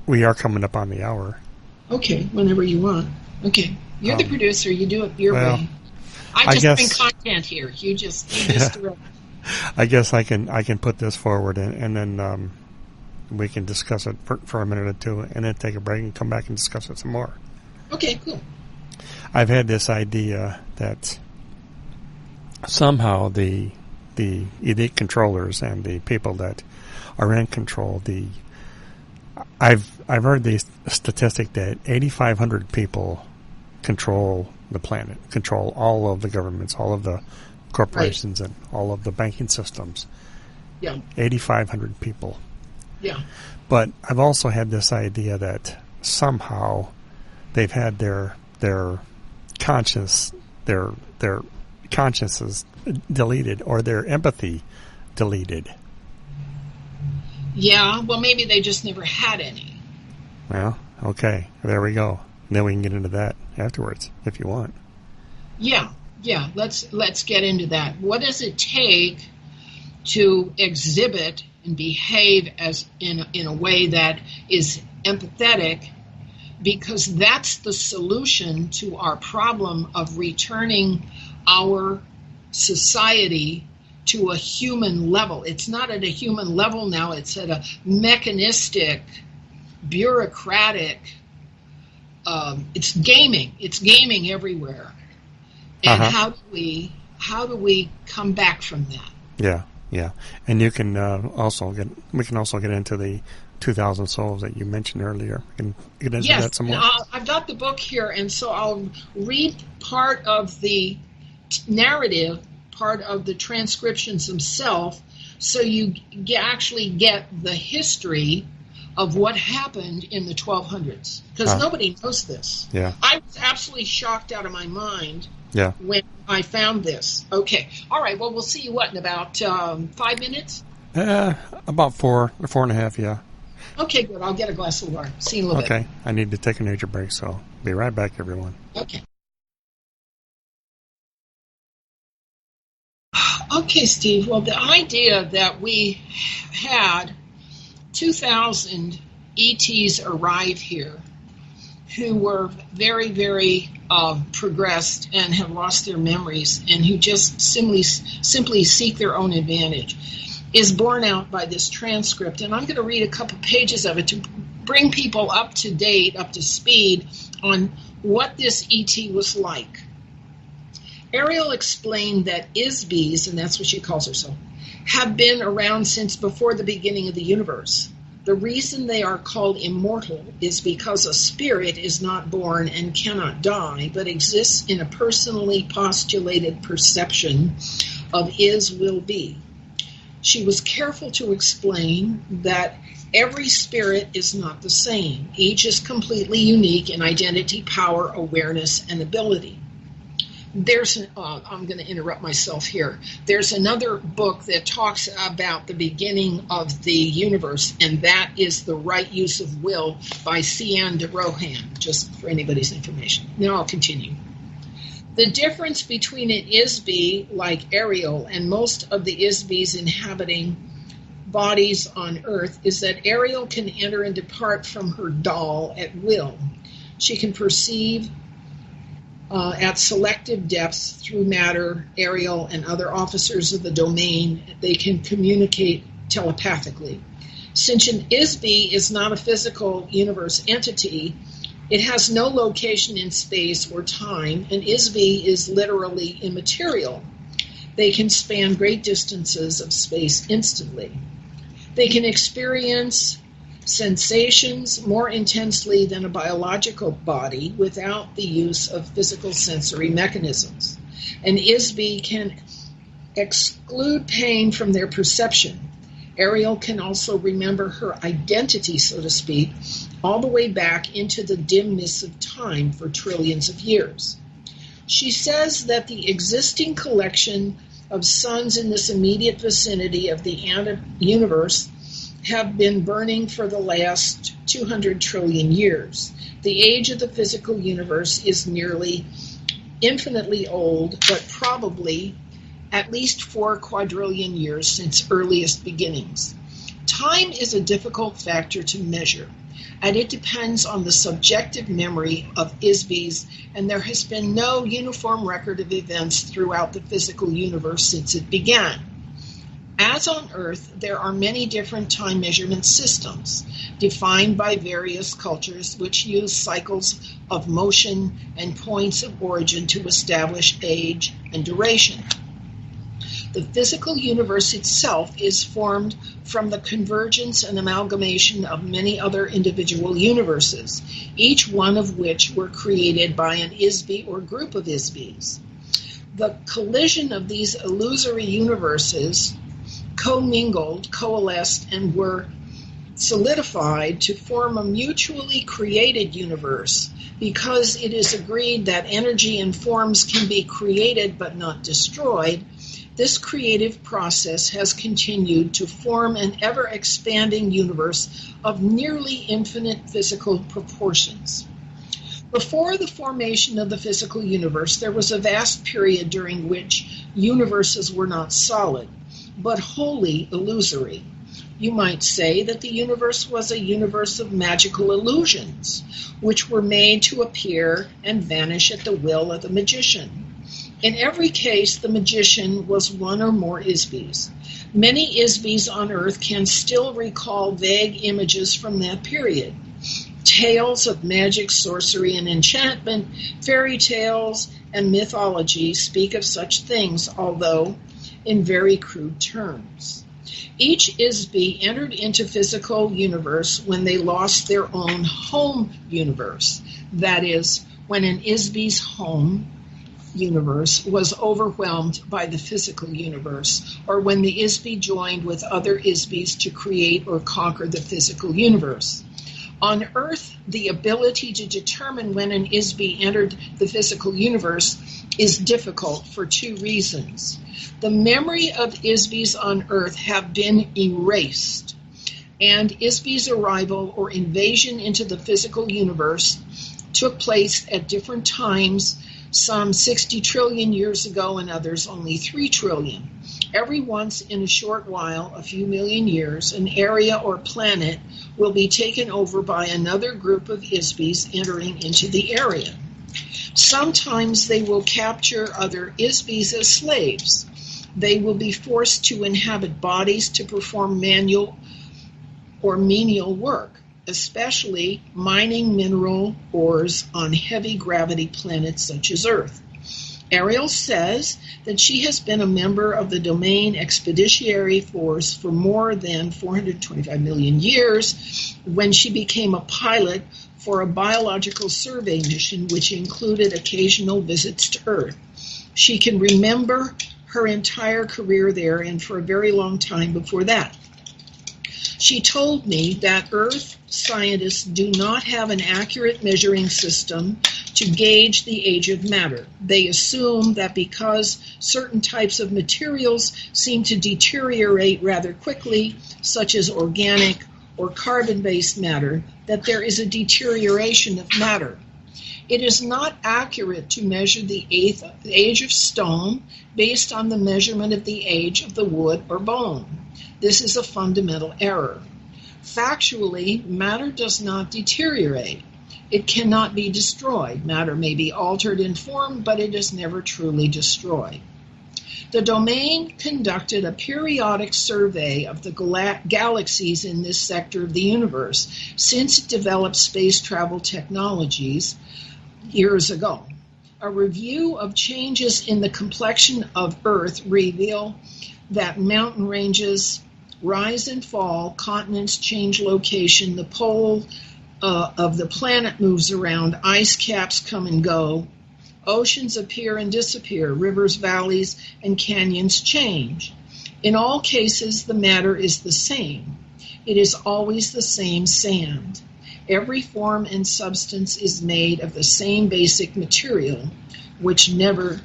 we are coming up on the hour. Okay, whenever you want. Okay, you're the producer. You do it your way. I just bring content here. You just direct. I guess I can put this forward and then we can discuss it for a minute or two, and then take a break and come back and discuss it some more. Okay, cool. I've had this idea that somehow the elite controllers and the people that are in control, I've heard the statistic that 8,500 people control the planet, control all of the governments, all of the corporations, and all of the banking systems. Yeah. 8,500 people. Yeah. But I've also had this idea that somehow they've had their conscience, their consciousness deleted or their empathy deleted. Yeah, well, maybe they just never had any. Well, okay, there we go. Then we can get into that afterwards if you want. Yeah, let's get into that. What does it take to exhibit and behave as in a way that is empathetic? Because that's the solution to our problem of returning our society to a human level. It's not at a human level now, it's at a mechanistic, bureaucratic, it's gaming everywhere. And how do we come back from that? Yeah. And you can we can also get into the 2,000 souls that you mentioned earlier. We can get into that some more. I've got the book here, and so I'll read part of the narrative, part of the transcriptions themselves, so you actually get the history of what happened in the 1200s, because nobody knows this. Yeah. I was absolutely shocked out of my mind when I found this. Okay. All right. Well, we'll see you, in about 5 minutes? About 4.5, yeah. Okay, good. I'll get a glass of water. See you in a little bit. Okay. I need to take a nature break, so be right back, everyone. Okay. Okay, Steve. Well, the idea that we had 2,000 ETs arrive here who were very, very progressed and have lost their memories and who just simply seek their own advantage is borne out by this transcript. And I'm going to read a couple pages of it to bring people up to date, up to speed on what this ET was like. Ariel explained that Isbis, and that's what she calls herself, have been around since before the beginning of the universe. The reason they are called immortal is because a spirit is not born and cannot die, but exists in a personally postulated perception of is will be. She was careful to explain that every spirit is not the same. Each is completely unique in identity, power, awareness, and ability. I'm going to interrupt myself here. There's another book that talks about the beginning of the universe, and that is The Right Use of Will by Cian de Rohan, just for anybody's information. Now I'll continue. The difference between an Isbi like Ariel and most of the Isbis inhabiting bodies on Earth is that Ariel can enter and depart from her doll at will. She can perceive at selective depths through matter. Ariel and other officers of the domain, they can communicate telepathically. Since an Isbi is not a physical universe entity, it has no location in space or time. An Isbi is literally immaterial. They can span great distances of space instantly. They can experience sensations more intensely than a biological body without the use of physical sensory mechanisms. An Isbi can exclude pain from their perception. Ariel can also remember her identity, so to speak, all the way back into the dimness of time for trillions of years. She says that the existing collection of suns in this immediate vicinity of the universe have been burning for the last 200 trillion years. The age of the physical universe is nearly infinitely old, but probably at least 4 quadrillion years since earliest beginnings. Time is a difficult factor to measure, and it depends on the subjective memory of Isbis, and there has been no uniform record of events throughout the physical universe since it began. As on Earth, there are many different time measurement systems defined by various cultures which use cycles of motion and points of origin to establish age and duration. The physical universe itself is formed from the convergence and amalgamation of many other individual universes, each one of which were created by an Isbi or group of Isbis. The collision of these illusory universes commingled, coalesced, and were solidified to form a mutually created universe because it is agreed that energy and forms can be created but not destroyed. This creative process has continued to form an ever-expanding universe of nearly infinite physical proportions. Before the formation of the physical universe, there was a vast period during which universes were not solid, but wholly illusory. You might say that the universe was a universe of magical illusions, which were made to appear and vanish at the will of the magician. In every case, the magician was one or more Isbis. Many Isbis on Earth can still recall vague images from that period. Tales of magic, sorcery, and enchantment, fairy tales, and mythology speak of such things, although in very crude terms. Each Isbi entered into physical universe when they lost their own home universe. That is, when an Isbi's home universe was overwhelmed by the physical universe, or when the Isbi joined with other Isbis to create or conquer the physical universe. On Earth, the ability to determine when an Isbi entered the physical universe is difficult for two reasons. The memory of Isbis on Earth have been erased, and Isbi's arrival or invasion into the physical universe took place at different times, some 60 trillion years ago and others only 3 trillion. Every once in a short while, a few million years, an area or planet will be taken over by another group of Isbis entering into the area. Sometimes they will capture other Isbis as slaves. They will be forced to inhabit bodies to perform manual or menial work, especially mining mineral ores on heavy gravity planets such as Earth. Ariel says that she has been a member of the Domain Expeditionary Force for more than 425 million years when she became a pilot for a biological survey mission which included occasional visits to Earth. She can remember her entire career there and for a very long time before that. She told me that Earth scientists do not have an accurate measuring system to gauge the age of matter. They assume that because certain types of materials seem to deteriorate rather quickly, such as organic or carbon-based matter, that there is a deterioration of matter. It is not accurate to measure the age of stone based on the measurement of the age of the wood or bone. This is a fundamental error. Factually, matter does not deteriorate. It cannot be destroyed. Matter may be altered in form, but it is never truly destroyed. The Domain conducted a periodic survey of the galaxies in this sector of the universe since it developed space travel technologies years ago. A review of changes in the complexion of Earth reveal that mountain ranges rise and fall, continents change location, the pole of the planet moves around, ice caps come and go, oceans appear and disappear, rivers, valleys, and canyons change. In all cases, the matter is the same. It is always the same sand. Every form and substance is made of the same basic material, which never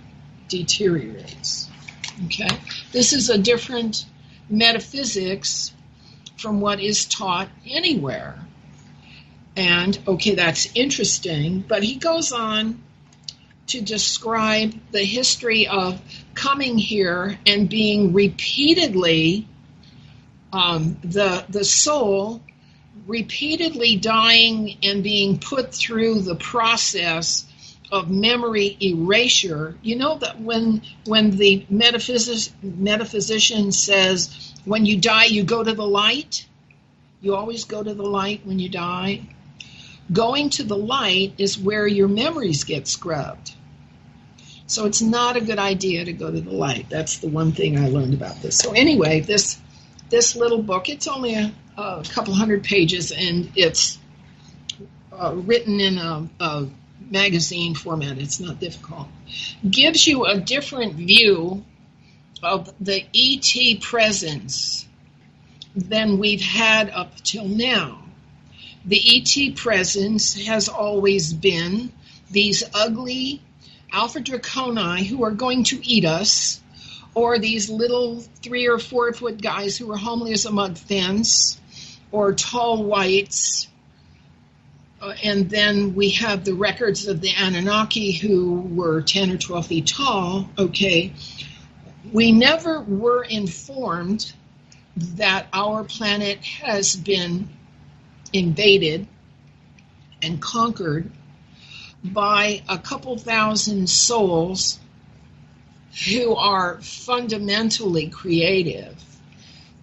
deteriorates. Okay? This is a different metaphysics from what is taught anywhere. And, okay, that's interesting, but he goes on to describe the history of coming here and being repeatedly, the soul repeatedly dying and being put through the process of memory erasure. You know that when the metaphysician says, when you die, you go to the light? You always go to the light when you die? Going to the light is where your memories get scrubbed. So it's not a good idea to go to the light. That's the one thing I learned about this. So anyway, this little book, it's only a couple hundred pages, and it's written in a magazine format. It's not difficult. Gives you a different view of the ET presence than we've had up till now. The ET presence has always been these ugly Alpha Draconi who are going to eat us, or these little 3 or 4 foot guys who are homely as a mud fence, or tall whites. And then we have the records of the Anunnaki who were 10 or 12 feet tall. Okay, we never were informed that our planet has been invaded and conquered by a couple thousand souls who are fundamentally creative,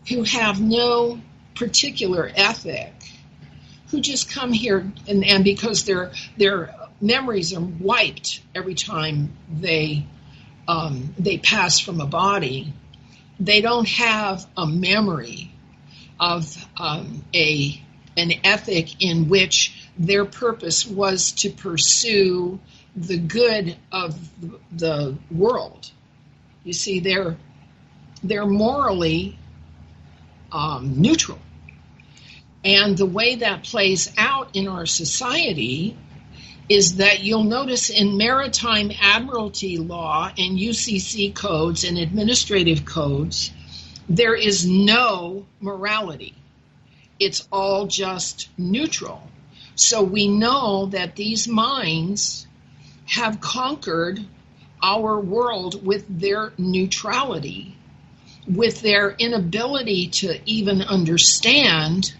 who have no particular ethic, who just come here and because their memories are wiped every time they pass from a body, they don't have a memory of an ethic in which their purpose was to pursue the good of the world. You see, they're morally neutral. And the way that plays out in our society is that you'll notice in maritime admiralty law and UCC codes and administrative codes, there is no morality. It's all just neutral. So we know that these minds have conquered our world with their neutrality, with their inability to even understand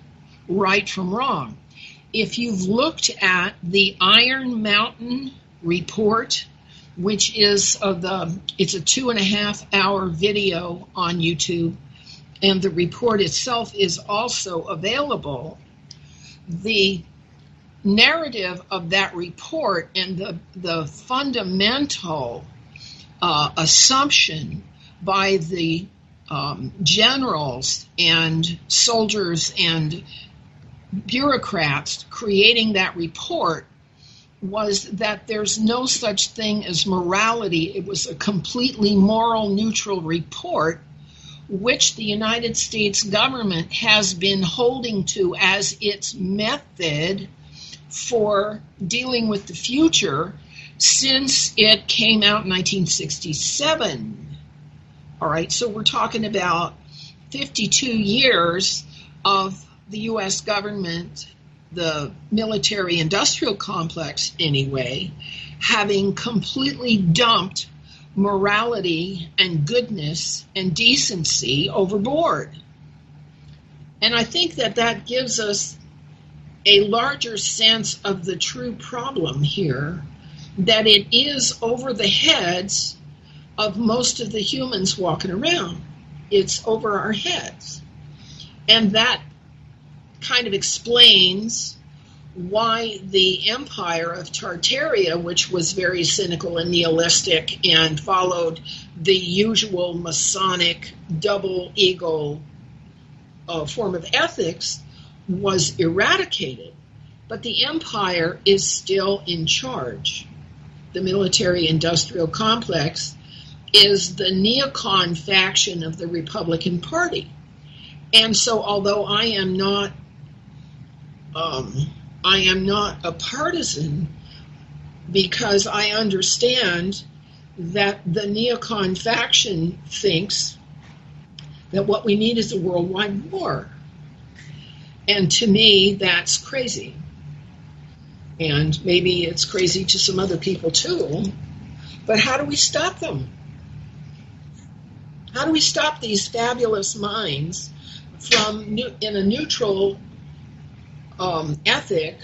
right from wrong. If you've looked at the Iron Mountain report, which is it's a 2.5 hour video on YouTube, and the report itself is also available, the narrative of that report and the fundamental assumption by the generals and soldiers and bureaucrats creating that report was that there's no such thing as morality. It was a completely moral neutral report, which the United States government has been holding to as its method for dealing with the future since it came out in 1967. All right, so we're talking about 52 years of the U.S. government, the military-industrial complex anyway, having completely dumped morality and goodness and decency overboard. And I think that gives us a larger sense of the true problem here, that it is over the heads of most of the humans walking around. It's over our heads. And that kind of explains why the empire of Tartaria, which was very cynical and nihilistic and followed the usual Masonic double ego form of ethics, was eradicated. But the empire is still in charge. The military-industrial complex is the neocon faction of the Republican Party. And so although I am not a partisan, because I understand that the neocon faction thinks that what we need is a worldwide war. And to me, that's crazy. And maybe it's crazy to some other people too. But how do we stop them? How do we stop these fabulous minds from, in a neutral ethic,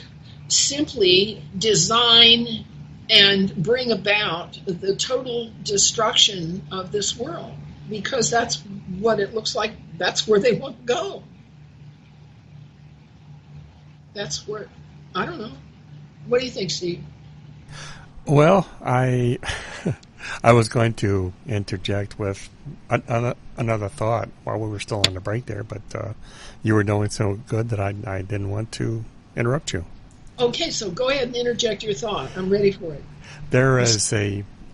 simply design and bring about the total destruction of this world? Because that's what it looks like. That's where they want to go. That's where, I don't know. What do you think, Steve? Well, I was going to interject with another thought while we were still on the break there, but you were doing so good that I didn't want to interrupt you. Okay, so go ahead and interject your thought. I'm ready for it. There is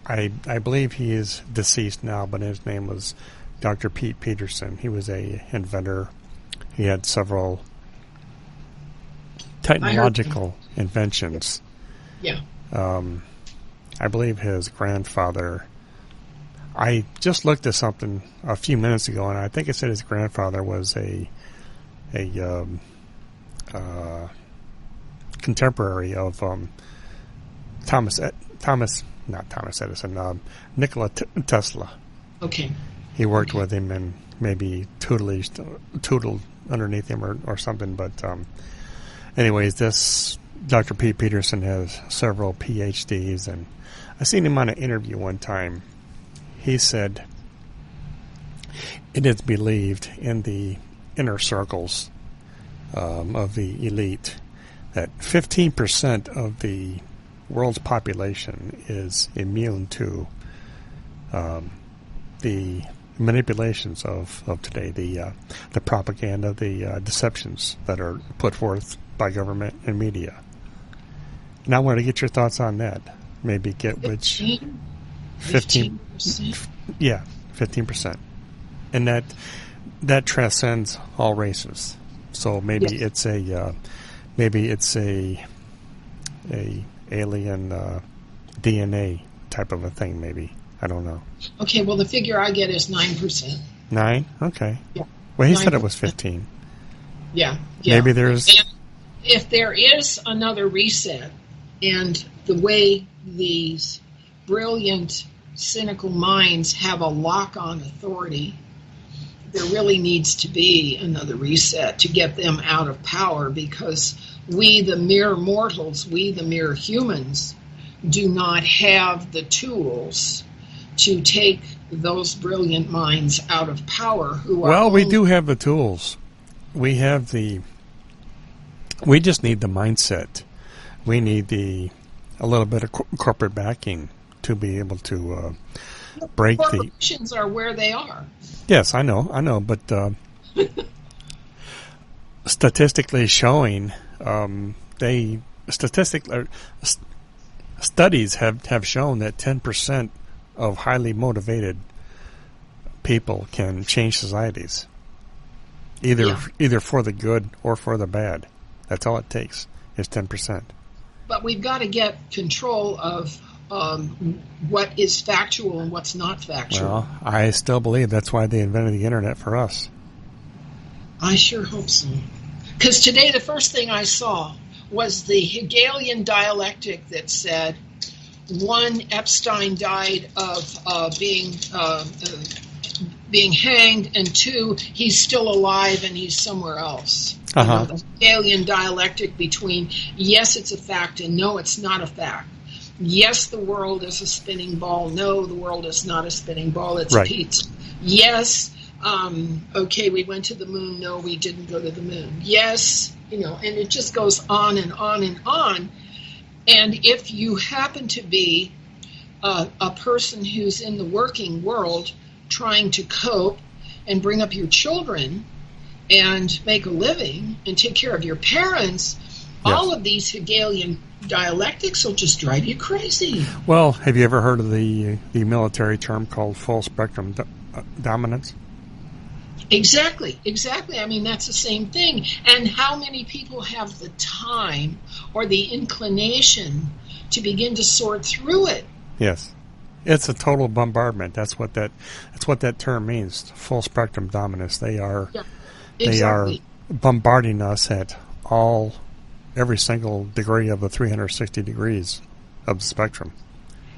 I believe he is deceased now, but his name was Dr. Pete Peterson. He was a inventor He had several I heard them. technological inventions. Yeah. I believe his grandfather. I just looked at something a few minutes ago, and I think it said his grandfather was a contemporary of not Thomas Edison, Nikola Tesla. Okay. He worked with him and maybe tootled underneath him or something. But anyways, this Dr. P. Peterson has several PhDs, and I seen him on an interview one time. He said it is believed in the inner circles of the elite that 15% of the world's population is immune to the manipulations of today, the propaganda, the deceptions that are put forth by government and media. And I want to get your thoughts on that. Maybe get 15%. Yeah, 15%. And that transcends all races. So maybe Yes. it's a alien DNA type of a thing. Maybe, I don't know. Okay, well, the figure I get is 9%. 9? Okay. Yeah. Well, he said it 9%. was 15. Yeah. Maybe there's. And if there is another reset, and the way these brilliant, cynical minds have a lock on authority, there really needs to be another reset to get them out of power, because we, the mere mortals, we, the mere humans, do not have the tools to take those brilliant minds out of power. Well, we do have the tools. We just need the mindset. We need a little bit of corporate backing to be able to break the. Corporations are where they are. Yes, I know, but statistically showing, studies have shown that 10% of highly motivated people can change societies, either for the good or for the bad. That's all it takes is 10%. But we've got to get control of what is factual and what's not factual. Well, I still believe that's why they invented the internet for us. I sure hope so. Because today the first thing I saw was the Hegelian dialectic that said, one, Epstein died of being hanged, and two, he's still alive and he's somewhere else. Uh-huh. The Hegelian dialectic between yes, it's a fact, and no, it's not a fact. Yes, the world is a spinning ball. No, the world is not a spinning ball. It's right. pizza. Yes, okay, we went to the moon. No, we didn't go to the moon. Yes, and it just goes on and on and on. And if you happen to be a person who's in the working world trying to cope and bring up your children and make a living and take care of your parents, yes, all of these Hegelian dialectics will just drive you crazy. Well, have you ever heard of the military term called full spectrum dominance? Exactly. I mean, that's the same thing. And how many people have the time or the inclination to begin to sort through it? Yes. It's a total bombardment. That's what that term means. Full spectrum dominance. They are bombarding us at every single degree of the 360 degrees of the spectrum.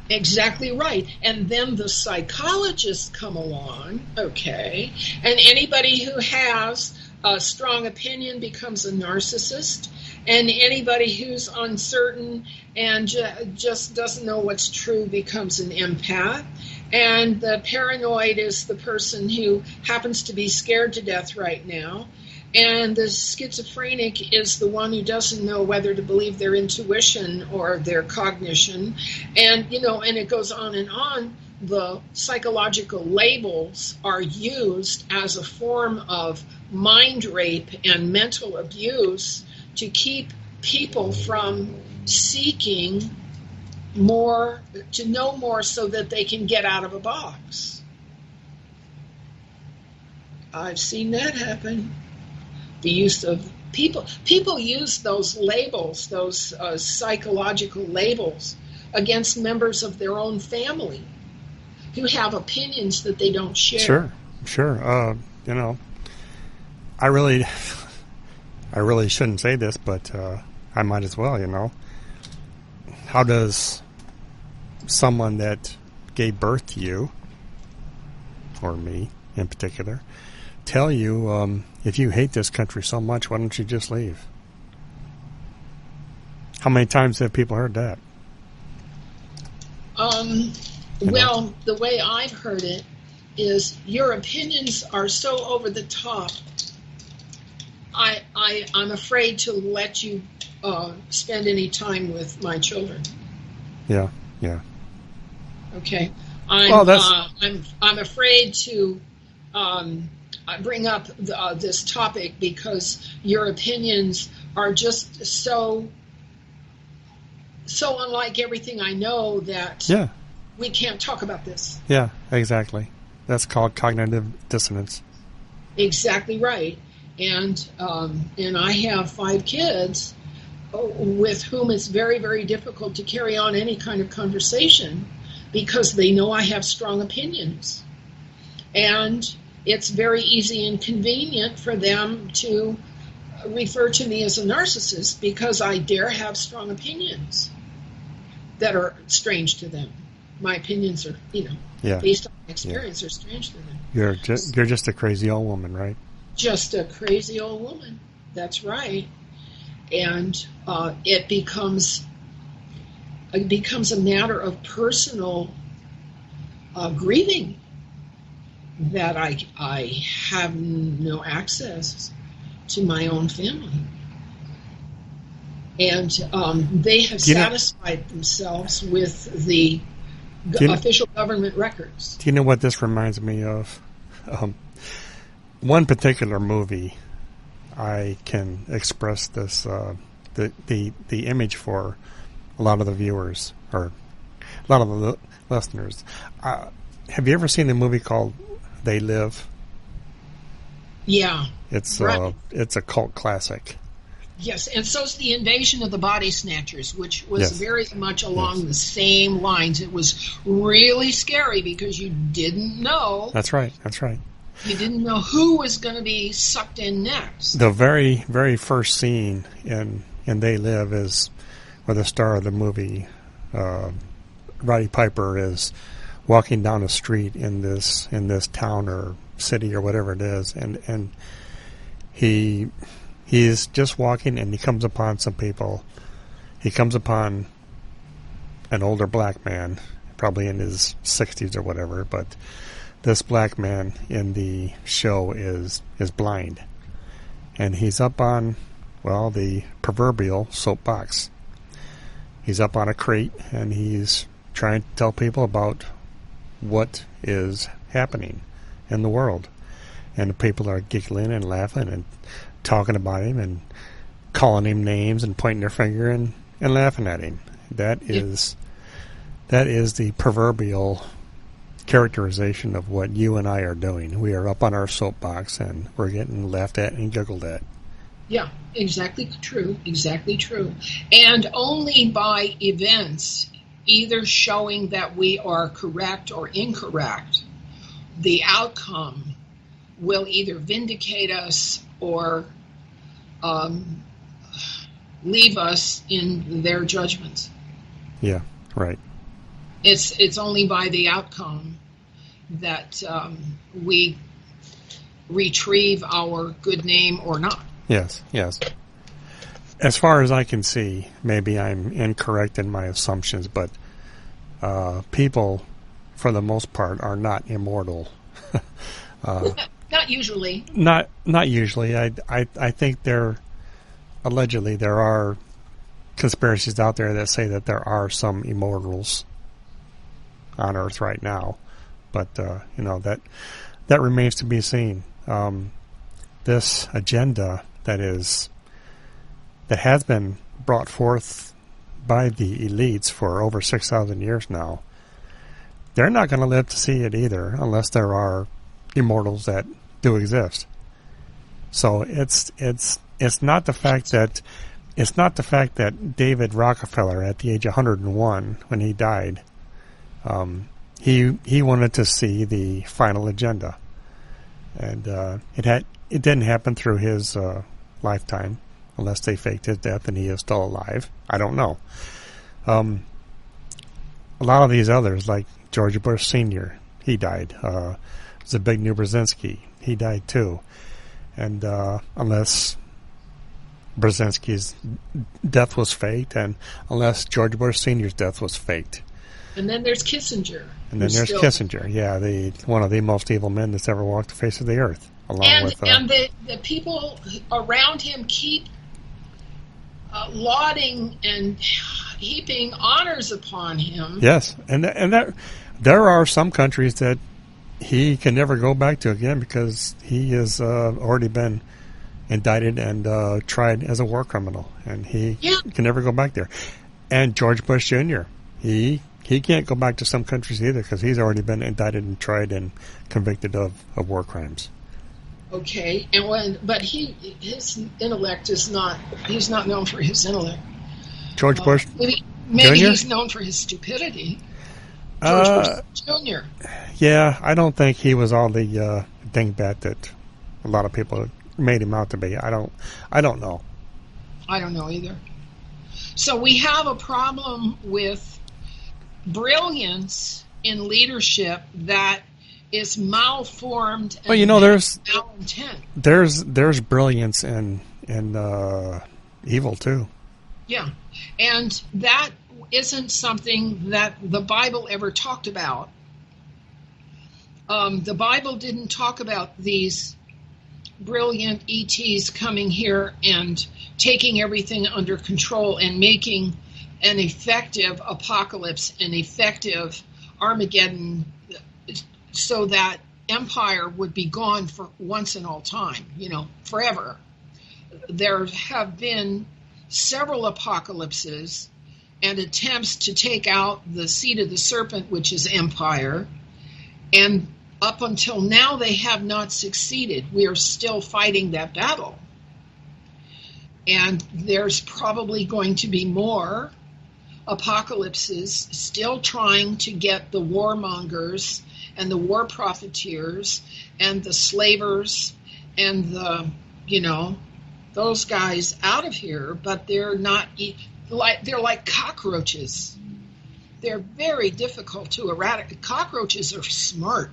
Exactly right. And then the psychologists come along, okay, and anybody who has a strong opinion becomes a narcissist, and anybody who's uncertain and just doesn't know what's true becomes an empath, and the paranoid is the person who happens to be scared to death right now, and the schizophrenic is the one who doesn't know whether to believe their intuition or their cognition. And, and it goes on and on. The psychological labels are used as a form of mind rape and mental abuse to keep people from seeking more, to know more so that they can get out of a box. I've seen that happen. the use of people use those labels, those psychological labels, against members of their own family who have opinions that they don't share. Sure. I really, I really shouldn't say this, but I might as well. How does someone that gave birth to you, or me in particular, tell you, if you hate this country so much, why don't you just leave? How many times have people heard that? Well, the way I've heard it is your opinions are so over the top. I'm afraid to let you spend any time with my children. Yeah. Okay. I'm afraid to bring up this topic because your opinions are just so unlike everything I know that we can't talk about this. Yeah, exactly. That's called cognitive dissonance. Exactly right. And I have 5 kids with whom it's very, very difficult to carry on any kind of conversation because they know I have strong opinions. And it's very easy and convenient for them to refer to me as a narcissist because I dare have strong opinions that are strange to them. My opinions are, based on my experience, are strange to them. You're just a crazy old woman, right? Just a crazy old woman. That's right. And it becomes a matter of personal grieving that I have no access to my own family. And they have satisfied themselves with the official government records. Do you know what this reminds me of? One particular movie, I can express this the image for a lot of the viewers or a lot of the listeners. Have you ever seen the movie called They Live? Yeah, it's right. It's a cult classic. Yes, and so's the Invasion of the Body Snatchers, which was very much along the same lines. It was really scary because you didn't know. That's right. You didn't know who was going to be sucked in next. The very, very first scene in They Live is where the star of the movie, Roddy Piper, is walking down a street in this town or city or whatever it is, and he's just walking and he comes upon some people. He comes upon an older black man, probably in his 60s or whatever, but this black man in the show is blind. And he's up on, the proverbial soapbox. He's up on a crate and he's trying to tell people about what is happening in the world. And the people are giggling and laughing and talking about him and calling him names and pointing their finger and laughing at him. That is the proverbial characterization of what you and I are doing. We are up on our soapbox and we're getting laughed at and giggled at. Yeah, exactly true. And only by events either showing that we are correct or incorrect, the outcome will either vindicate us or leave us in their judgments. Yeah, right. It's only by the outcome that we retrieve our good name or not. Yes. As far as I can see, maybe I'm incorrect in my assumptions, but people, for the most part, are not immortal. Not usually. Not usually. I think allegedly there are conspiracies out there that say that there are some immortals on Earth right now, but that remains to be seen. This agenda that has been brought forth by the elites for over 6,000 years now, they're not going to live to see it either, unless there are immortals that do exist. So it's not the fact that David Rockefeller, at the age of 101 when he died, he wanted to see the final agenda, and it didn't happen through his lifetime, unless they faked his death and he is still alive. I don't know. A lot of these others, like George Bush Sr., he died. Zbigniew Brzezinski, he died too. And unless Brzezinski's death was faked, and unless George Bush Sr.'s death was faked. And then there's Kissinger. And then there's Kissinger, yeah, one of the most evil men that's ever walked the face of the earth. And the people around him keep lauding and heaping honors upon him. Yes, and that there are some countries that he can never go back to again because he has already been indicted and tried as a war criminal, and he can never go back there. And George Bush Jr., he can't go back to some countries either because he's already been indicted and tried and convicted of war crimes. Okay, but his intellect is not. He's not known for his intellect. George Bush. Maybe Jr.? He's known for his stupidity. George Bush Jr. Yeah, I don't think he was all the dingbat that a lot of people made him out to be. I don't know. I don't know either. So we have a problem with brilliance in leadership that is malformed. Well, there's malintent. There's brilliance in evil too. Yeah, and that isn't something that the Bible ever talked about. The Bible didn't talk about these brilliant ETs coming here and taking everything under control and making an effective apocalypse, an effective Armageddon, so that empire would be gone for once and all time, forever. There have been several apocalypses and attempts to take out the seed of the serpent, which is empire, and up until now they have not succeeded. We are still fighting that battle, and there's probably going to be more apocalypses, still trying to get the warmongers and the war profiteers and the slavers and the those guys out of here, but they're not they're like cockroaches. They're very difficult to eradicate. Cockroaches are smart,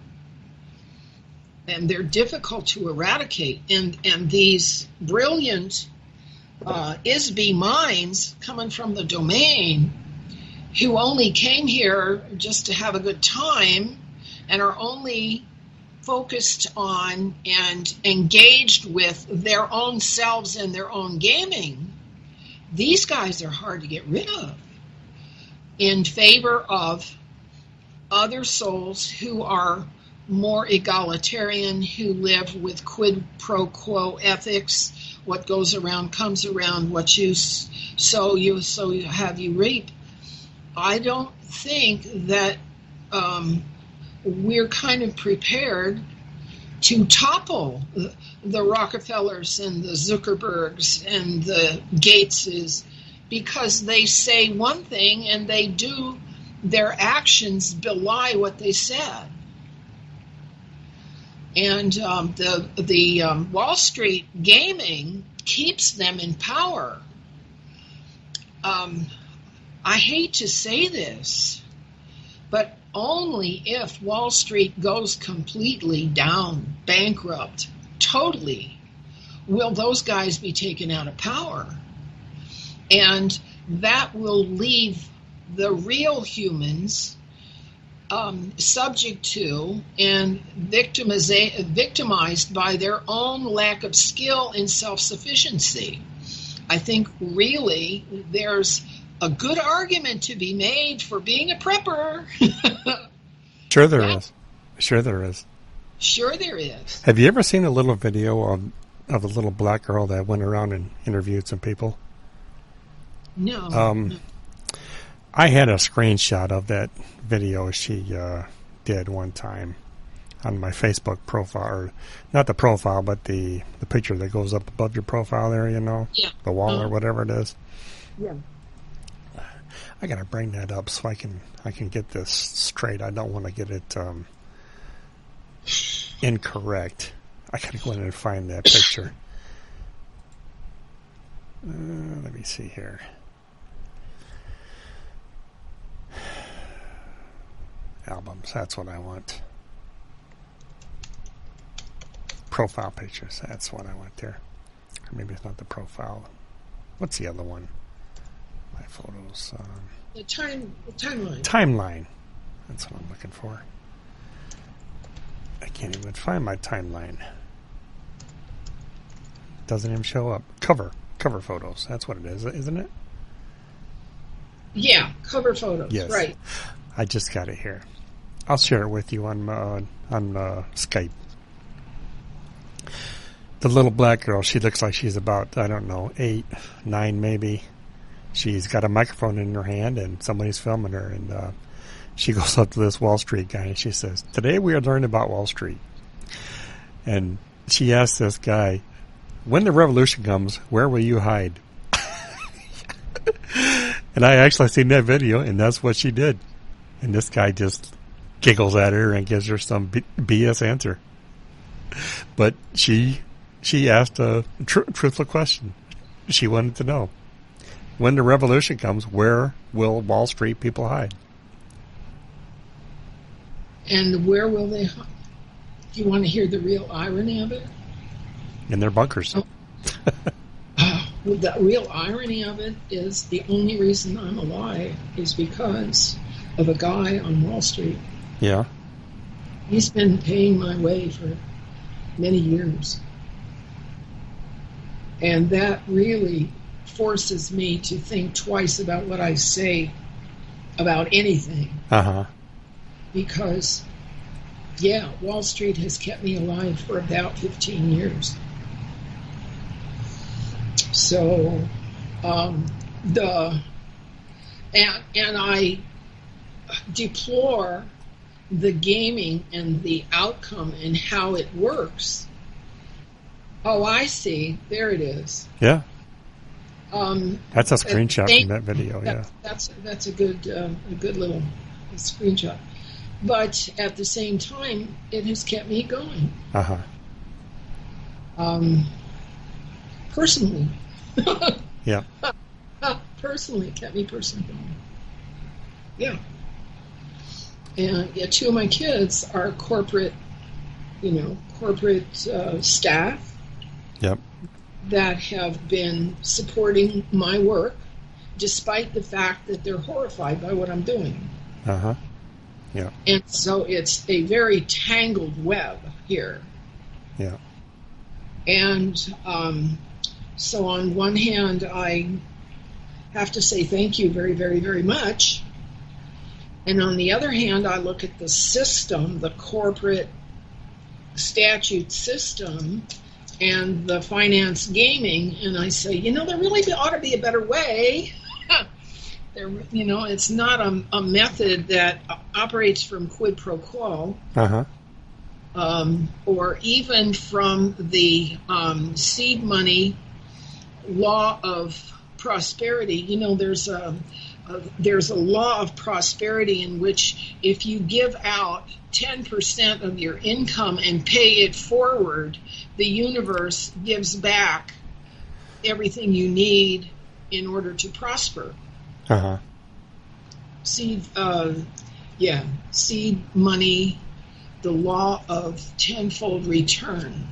and they're difficult to eradicate. And these brilliant ISB minds coming from the domain, who only came here just to have a good time and are only focused on and engaged with their own selves and their own gaming, these guys are hard to get rid of in favor of other souls who are more egalitarian, who live with quid pro quo ethics. What goes around comes around. What you sow, you have you reap. I don't think that we're kind of prepared to topple the Rockefellers and the Zuckerbergs and the Gateses, because they say one thing and they do, their actions belie what they said. And the Wall Street gaming keeps them in power. I hate to say this, but only if Wall Street goes completely down, bankrupt, totally, will those guys be taken out of power. And that will leave the real humans subject to and victimized by their own lack of skill and self-sufficiency. I think really there's a good argument to be made for being a prepper. Sure there is. Sure there is. Sure there is. Have you ever seen a little video of a little black girl that went around and interviewed some people? No. No. I had a screenshot of that video she did one time. on my Facebook profile, or not the profile, but the picture that goes up above your profile there, Yeah. the wall or whatever it is. Yeah. I gotta bring that up so I can get this straight. I don't want to get it incorrect. I gotta go in and find that picture. Let me see here. Albums, that's what I want. Profile pictures, that's what I want there. Or maybe it's not the profile. What's the other one? My photos. The timeline. Timeline. That's what I'm looking for. I can't even find my timeline. Doesn't even show up. Cover photos. That's what it is, isn't it? Yeah, cover photos. Yes. Right. I just got it here. I'll share it with you on Skype. The little black girl, she looks like she's about, 8, 9 maybe. She's got a microphone in her hand and somebody's filming her, and she goes up to this Wall Street guy and she says, "Today we are learning about Wall Street." And she asks this guy, "When the revolution comes, where will you hide?" And I actually seen that video, and that's what she did. And this guy just giggles at her and gives her some BS answer. But she asked a truthful question. She wanted to know, when the revolution comes, where will Wall Street people hide? And where will they hide? Do you want to hear the real irony of it? In their bunkers. Oh. Well, the real irony of it is the only reason I'm alive is because of a guy on Wall Street. Yeah. He's been paying my way for many years. And that really forces me to think twice about what I say about anything. Uh-huh. Because, yeah, Wall Street has kept me alive for about 15 years. So, and I deplore the gaming and the outcome and how it works. Oh, I see. There it is. Yeah. That's a screenshot from that video. Yeah. That's a good little screenshot. But at the same time, it has kept me going. Uh-huh. Personally. Yeah. Personally, it kept me personally going. Yeah. And yeah, 2 of my kids are corporate staff. Yep. That have been supporting my work, despite the fact that they're horrified by what I'm doing. Uh-huh. Yeah. And so it's a very tangled web here. Yeah. And so on one hand, I have to say thank you very, very, very much. And on the other hand, I look at the system, the corporate statute system, and the finance gaming, and I say, there really ought to be a better way. It's not a method that operates from quid pro quo. Uh-huh. Or even from the seed money law of prosperity. There's a law of prosperity in which if you give out 10% of your income and pay it forward, the universe gives back everything you need in order to prosper. Uh-huh. Seed money, the law of tenfold return.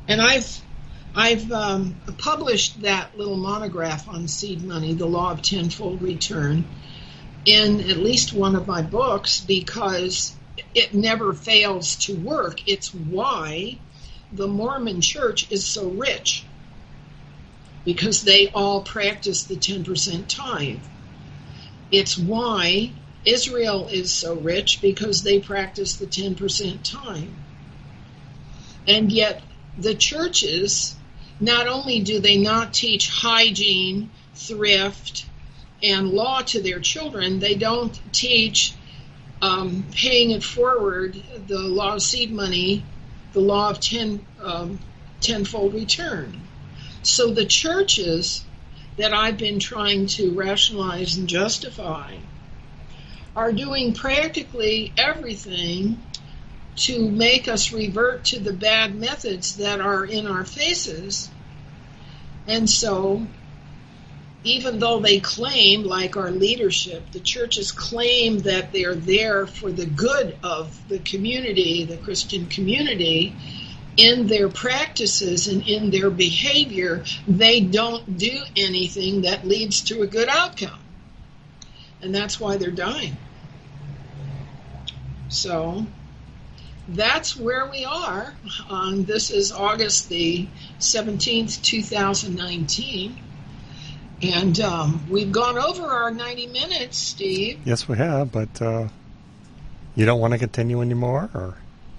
And I've published that little monograph on seed money, the law of tenfold return, in at least one of my books because it never fails to work. It's why the Mormon Church is so rich, because they all practice the 10% tithe. It's why Israel is so rich, because they practice the 10% tithe. And yet the churches, not only do they not teach hygiene, thrift, and law to their children, they don't teach paying it forward, the law of seed money, the law of tenfold return. So the churches that I've been trying to rationalize and justify are doing practically everything to make us revert to the bad methods that are in our faces. And so, even though they claim, like our leadership, the churches claim that they're there for the good of the community, the Christian community, in their practices and in their behavior, they don't do anything that leads to a good outcome. And that's why they're dying. So that's where we are. This is August the 17th, 2019. And we've gone over our 90 minutes, Steve. Yes, we have, but you don't want to continue anymore? Or?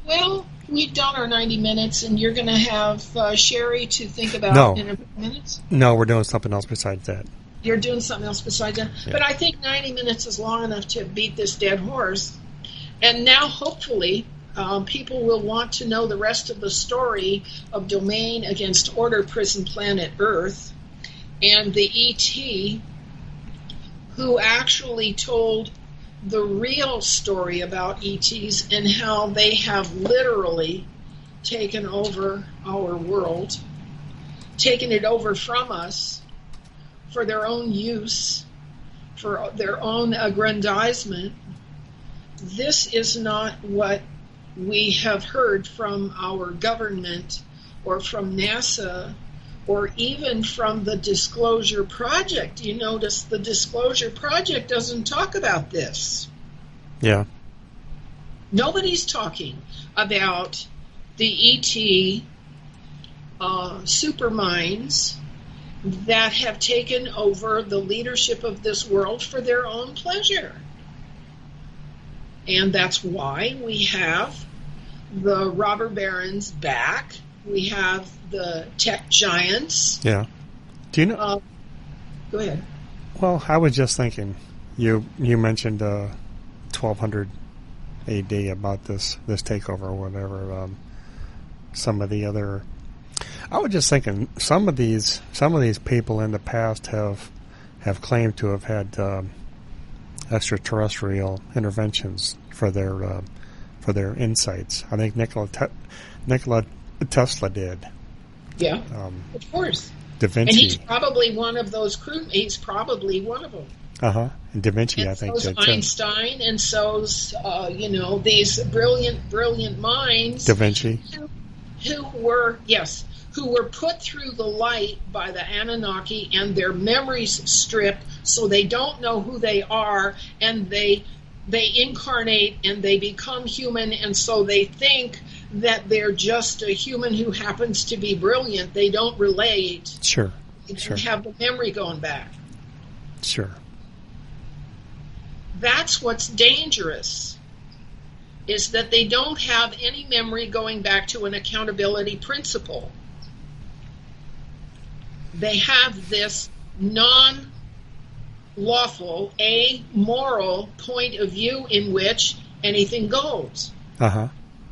Well, we've done our 90 minutes, and you're going to have Sherry to think about in a few minutes? No, we're doing something else besides that. You're doing something else besides that? Yeah. But I think 90 minutes is long enough to beat this dead horse. And now, hopefully, people will want to know the rest of the story of Domain against Order Prison Planet Earth and the ET who actually told the real story about ETs and how they have literally taken over our world, taken it over from us for their own use, for their own aggrandizement. This is not what we have heard from our government or from NASA or even from the Disclosure Project. You notice the Disclosure Project doesn't talk about this. Yeah. Nobody's talking about the ET superminds that have taken over the leadership of this world for their own pleasure. And that's why we have the robber barons back. We have the tech giants. Yeah. Do you know? Go ahead. Well, I was just thinking, you mentioned 1200 AD about this takeover or whatever. Some of the other, I was just thinking, some of these people in the past have claimed to have had extraterrestrial interventions for their insights. I think Nikola Tesla did. Yeah, of course. Da Vinci. And he's probably one of those crew. He's probably one of them. And Da Vinci, and I think. So's Einstein, and so's these brilliant minds. Da Vinci. Who were put through the light by the Anunnaki, and their memories stripped, so they don't know who they are, and they incarnate and they become human, and so they think that they're just a human who happens to be brilliant. They don't relate. Sure. They don't have the memory going back. Sure. That's what's dangerous, is that they don't have any memory going back to an accountability principle. They have this non-lawful, amoral point of view in which anything goes.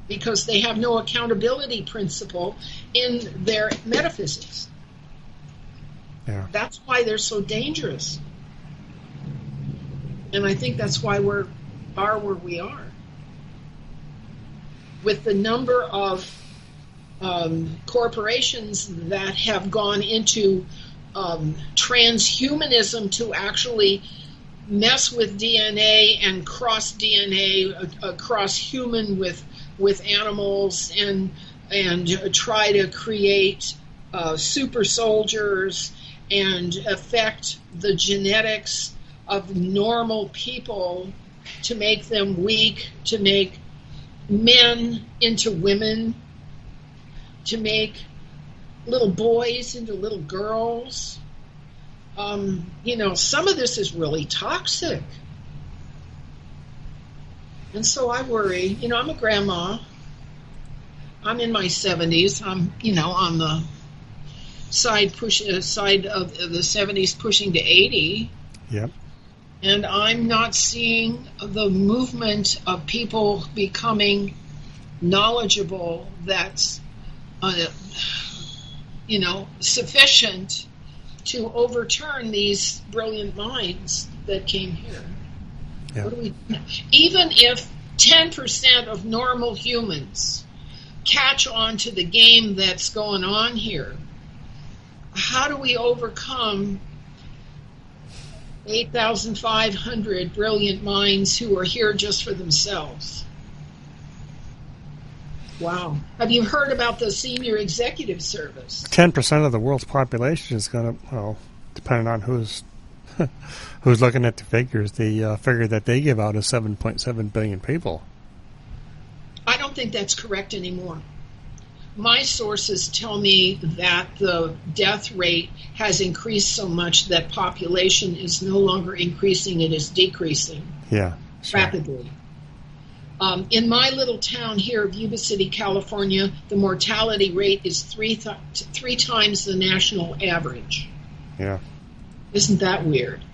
Because they have no accountability principle in their metaphysics. Yeah. That's why they're so dangerous. And I think that's why we are where we are. With the number of corporations that have gone into transhumanism to actually mess with DNA and cross DNA, cross human with animals, and try to create super soldiers and affect the genetics of normal people to make them weak, to make men into women, to make little boys into little girls. Some of this is really toxic. And so I worry. I'm a grandma. I'm in my 70s. I'm, on the side of the 70s, pushing to 80. Yep. And I'm not seeing the movement of people becoming knowledgeable that's, sufficient to overturn these brilliant minds that came here. Yeah. What do we do? Even if 10% of normal humans catch on to the game that's going on here, how do we overcome 8,500 brilliant minds who are here just for themselves? Wow. Have you heard about the Senior Executive Service? 10% of the world's population is going to, well, depending on who's who's looking at the figures, the figure that they give out is 7.7 billion people. I don't think that's correct anymore. My sources tell me that the death rate has increased so much that population is no longer increasing, it is decreasing. Yeah, sure. Rapidly. In my little town here of Yuba City, California, the mortality rate is three times the national average. Yeah. Isn't that weird?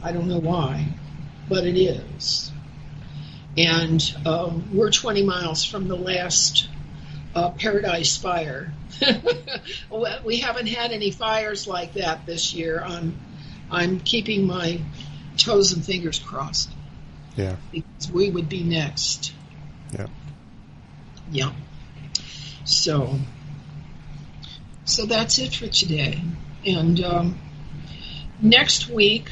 I don't know why, but it is. And we're 20 miles from the last Paradise Fire. We haven't had any fires like that this year. I'm keeping my toes and fingers crossed. Yeah. Because we would be next. Yeah. Yeah. So that's it for today. And next week,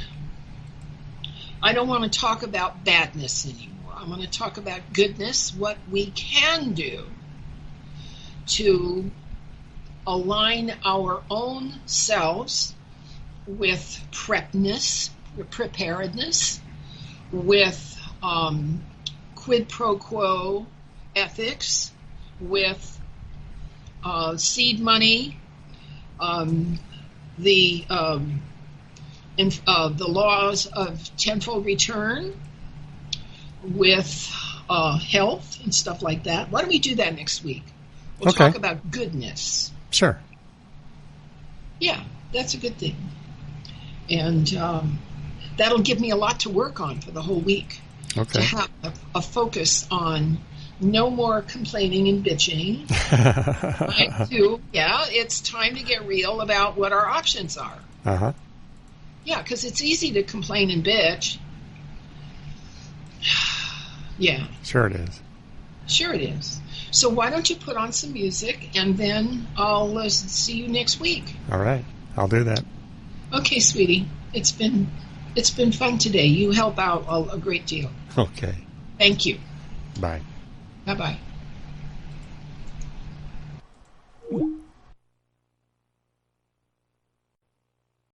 I don't want to talk about badness anymore. I want to talk about goodness, what we can do to align our own selves with preparedness, with quid pro quo ethics, with seed money, the laws of tenfold return, with health and stuff like that. Why don't we do that next week? We'll Okay. talk about goodness. Sure. Yeah, that's a good thing. And that'll give me a lot to work on for the whole week. Okay. To have a focus on no more complaining and bitching. It's time to get real about what our options are. Uh-huh. Yeah, because it's easy to complain and bitch. Yeah. Sure it is. Sure it is. So why don't you put on some music, and then I'll see you next week. All right. I'll do that. Okay, sweetie. It's been fun today. You help out a great deal. Okay. Thank you. Bye. Bye-bye.